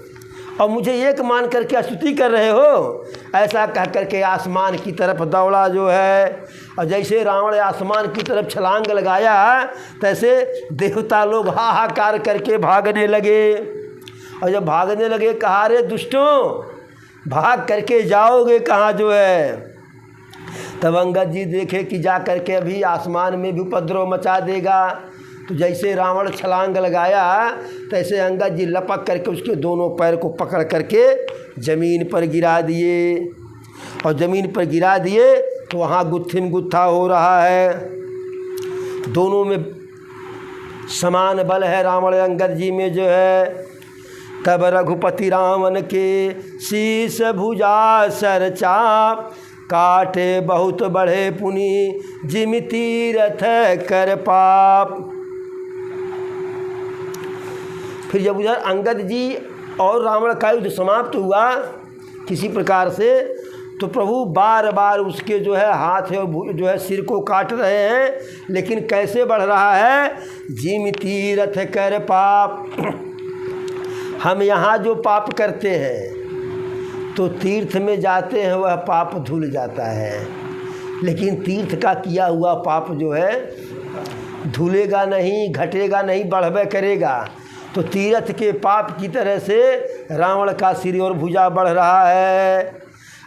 और मुझे एक मान करके स्तुति कर रहे हो। ऐसा कह करके आसमान की तरफ दौड़ा जो है, और जैसे रावण आसमान की तरफ छलांग लगाया तैसे देवता लोग हाहाकार करके भागने लगे। और जब भागने लगे कहा रे दुष्टों भाग करके जाओगे कहाँ जो है। तब अंगद जी देखे कि जा करके अभी आसमान में भी उपद्रव मचा देगा। तो जैसे रावण छलांग लगाया तैसे अंगद जी लपक करके उसके दोनों पैर को पकड़ करके ज़मीन पर गिरा दिए। और ज़मीन पर गिरा दिए तो वहाँ गुत्थिम गुत्था हो रहा है। दोनों में समान बल है रावण अंगद जी में जो है। तब रघुपति रावण के शीश भुजा सर चाप, काटे बहुत बढ़े पुनि जिमि तीरथ कर पाप। फिर जब उधर अंगद जी और रावण का युद्ध समाप्त हुआ किसी प्रकार से, तो प्रभु बार बार उसके जो है हाथ और जो है सिर को काट रहे हैं, लेकिन कैसे बढ़ रहा है, जिमि तीरथ कर पाप। हम यहाँ जो पाप करते हैं तो तीर्थ में जाते हैं वह पाप धुल जाता है, लेकिन तीर्थ का किया हुआ पाप जो है धुलेगा नहीं, घटेगा नहीं, बढ़वे करेगा। तो तीर्थ के पाप की तरह से रावण का सिर और भुजा बढ़ रहा है।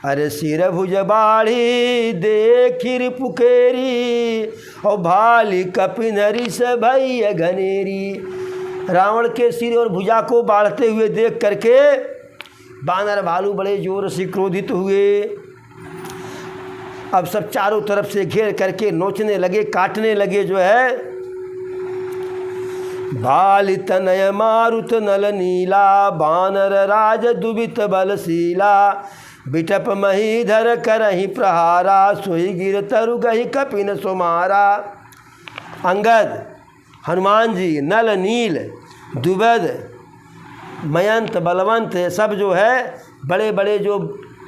अरे सिर भुज बाढ़ी देखिर पुकेरी, और भाली कपिनरी से भैया घनेरी। रावण के सिर और भुजा को बाढ़ते हुए देख करके बानर भालू बड़े जोर से क्रोधित हुए। अब सब चारों तरफ से घेर करके नोचने लगे, काटने लगे जो है। बाली तनय मारुत नल नीला, बानर राज दुबित बलशीला। बिटप महीधर करहि प्रहारा, सोई गिर तरु गहि कपिन सुमारा। अंगद, हनुमान जी, नल नील, दुबद, मयंत, बलवंत सब जो है बड़े बड़े जो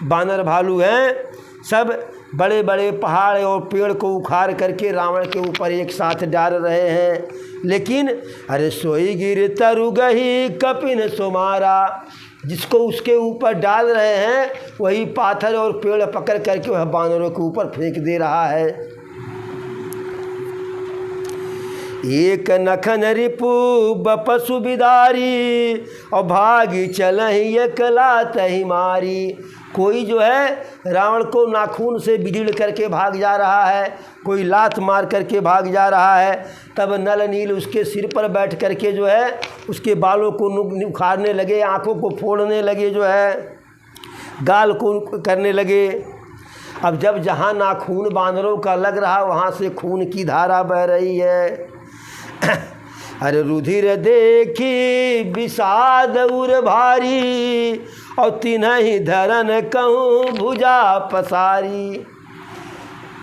बानर भालू हैं, सब बड़े बड़े पहाड़ और पेड़ को उखाड़ करके रावण के ऊपर एक साथ डाल रहे हैं। लेकिन अरे सोई गिर तरु गही कपिन सुमारा, जिसको उसके ऊपर डाल रहे हैं वही पाथर और पेड़ पकड़ करके वह बानरों के ऊपर फेंक दे रहा है। एक नखन रिपु बपसु बिदारी, और भागी चलहि एकला तहि मारी। कोई जो है रावण को नाखून से बिगड़ करके भाग जा रहा है, कोई लात मार करके भाग जा रहा है। तब नल नील उसके सिर पर बैठ करके जो है उसके बालों को उखाड़ने लगे, आँखों को फोड़ने लगे जो है, गाल को करने लगे। अब जब जहाँ नाखून बानरों का लग रहा वहाँ से खून की धारा बह रही है। अरे रुधिर देखी विषाद उर भारी, और तिन्हि धरन कहूँ भुजा पसारी।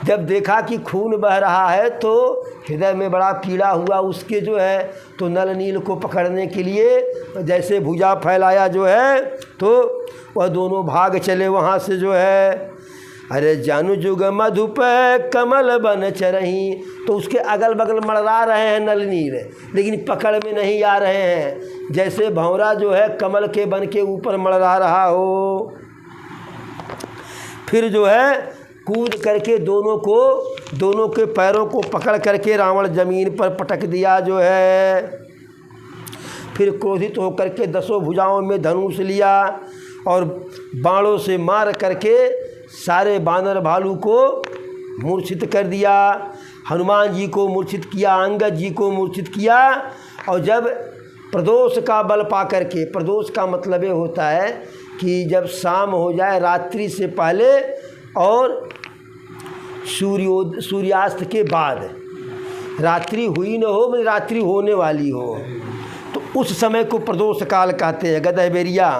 जब देखा कि खून बह रहा है तो हृदय में बड़ा पीड़ा हुआ उसके जो है। तो नल नील को पकड़ने के लिए जैसे भुजा फैलाया जो है, तो वह दोनों भाग चले वहाँ से जो है। अरे जानु जुग मधुप कमल बन चरही, तो उसके अगल बगल मड़रा रहे हैं नल नील, लेकिन पकड़ में नहीं आ रहे हैं, जैसे भंवरा जो है कमल के बन के ऊपर मड़रा रहा हो। फिर जो है कूद करके दोनों के पैरों को पकड़ करके रावण ज़मीन पर पटक दिया जो है। फिर क्रोधित होकर के 10 भुजाओं में धनुष लिया और बाणों से मार करके सारे बानर भालू को मूर्छित कर दिया। हनुमान जी को मूर्छित किया, अंगद जी को मूर्छित किया। और जब प्रदोष का बल पा करके, प्रदोष का मतलब ये होता है कि जब शाम हो जाए, रात्रि से पहले और सूर्यास्त के बाद, रात्रि हुई न हो मतलब रात्रि होने वाली हो, तो उस समय को प्रदोष काल कहते हैं, गदहबेरिया।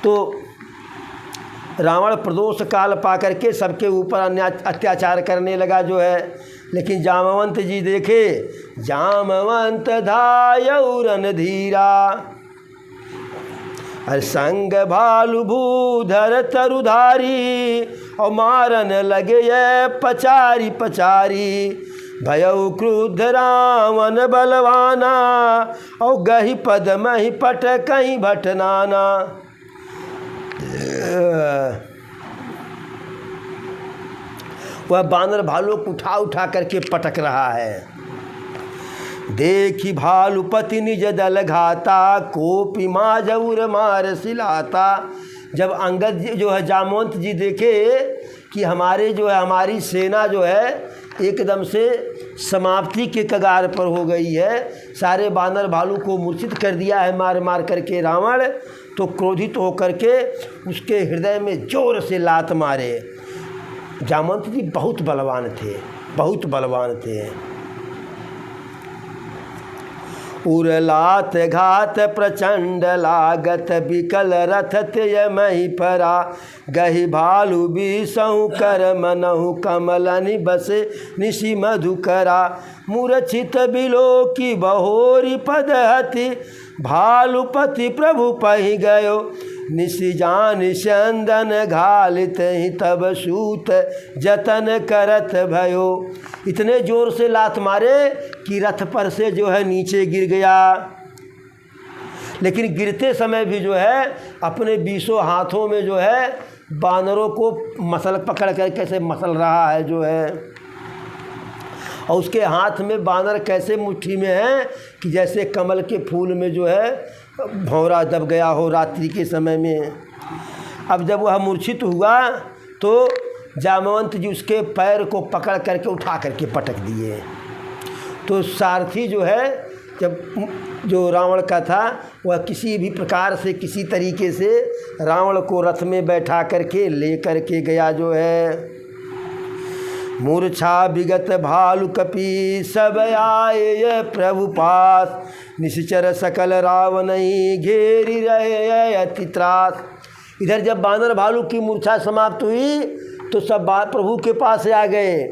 तो रावण प्रदोष काल पा करके सबके ऊपर अत्याचार करने लगा जो है। लेकिन जामवंत जी देखे, जामवंत धायऊ रणधीरा, संग भालु भूधर तरुधारी, और मारन लगे ये पचारी पचारी, भयउ क्रुद्ध रावण बलवाना, और गही पद मही पट कहीं भटनाना। वह बानर भालू को उठा करके पटक रहा है। देखी भालुपति निज दल घाता, कोपी माजौर मार सिलाता। जब अंगद जो है, जामवंत जी देखे कि हमारी सेना जो है एकदम से समाप्ति के कगार पर हो गई है, सारे बानर भालू को मूर्छित कर दिया है मार मार करके रावण, तो क्रोधित होकर के उसके हृदय में जोर से लात मारे। जामवंत जी बहुत बलवान थे, बहुत बलवान थे। उरलात घात प्रचंड लागत, बिकल रथ त्यय मही परा, गही भालु बिसहु कर मनहु, कमलनि बसे निशि मधुकरा, मूर्छित बिलो की बहोरी पदहति, भालुपति प्रभु पहि गयो, निशिजान चंदन घालित ही तब सूत जतन करत भयो। इतने जोर से लात मारे कि रथ पर से जो है नीचे गिर गया। लेकिन गिरते समय भी जो है अपने 20 हाथों में जो है बानरों को मसल पकड़ कर कैसे मसल रहा है जो है, और उसके हाथ में बानर कैसे मुट्ठी में है कि जैसे कमल के फूल में जो है भौरा दब गया हो रात्रि के समय में। अब जब वह मूर्छित हुआ तो जामवंत जी उसके पैर को पकड़ करके उठा करके पटक दिए। तो सारथी जो है, जब जो रावण का था, वह किसी भी प्रकार से किसी तरीके से रावण को रथ में बैठा करके ले करके गया जो है। मूर्छा विगत भालु कपि, सब आए प्रभु पास, निश्चर सकल रावण घेरी रहे अति त्रास। इधर जब बानर भालू की मूर्छा समाप्त हुई तो सब प्रभु के पास आ गए,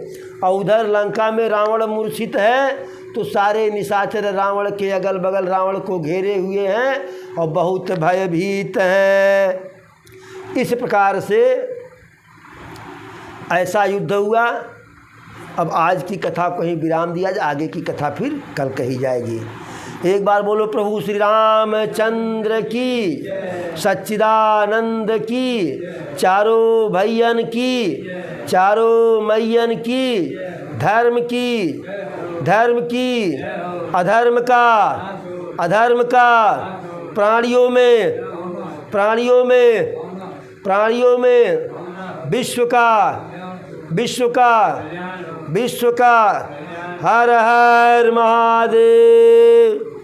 और उधर लंका में रावण मूर्छित है तो सारे निशाचर रावण के अगल बगल रावण को घेरे हुए हैं और बहुत भयभीत हैं। इस प्रकार से ऐसा युद्ध हुआ। अब आज की कथा को कहीं विराम दिया जाए, आगे की कथा फिर कल कही जाएगी। एक बार बोलो प्रभु श्री रामचंद्र की, सच्चिदानंद की, चारों भैयन की, चारों मैयन की, धर्म की, धर्म की, अधर्म का, अधर्म का, प्राणियों में, प्राणियों में, प्राणियों में, विश्व का, विश्व का, विश्व का। हर हर महादेव।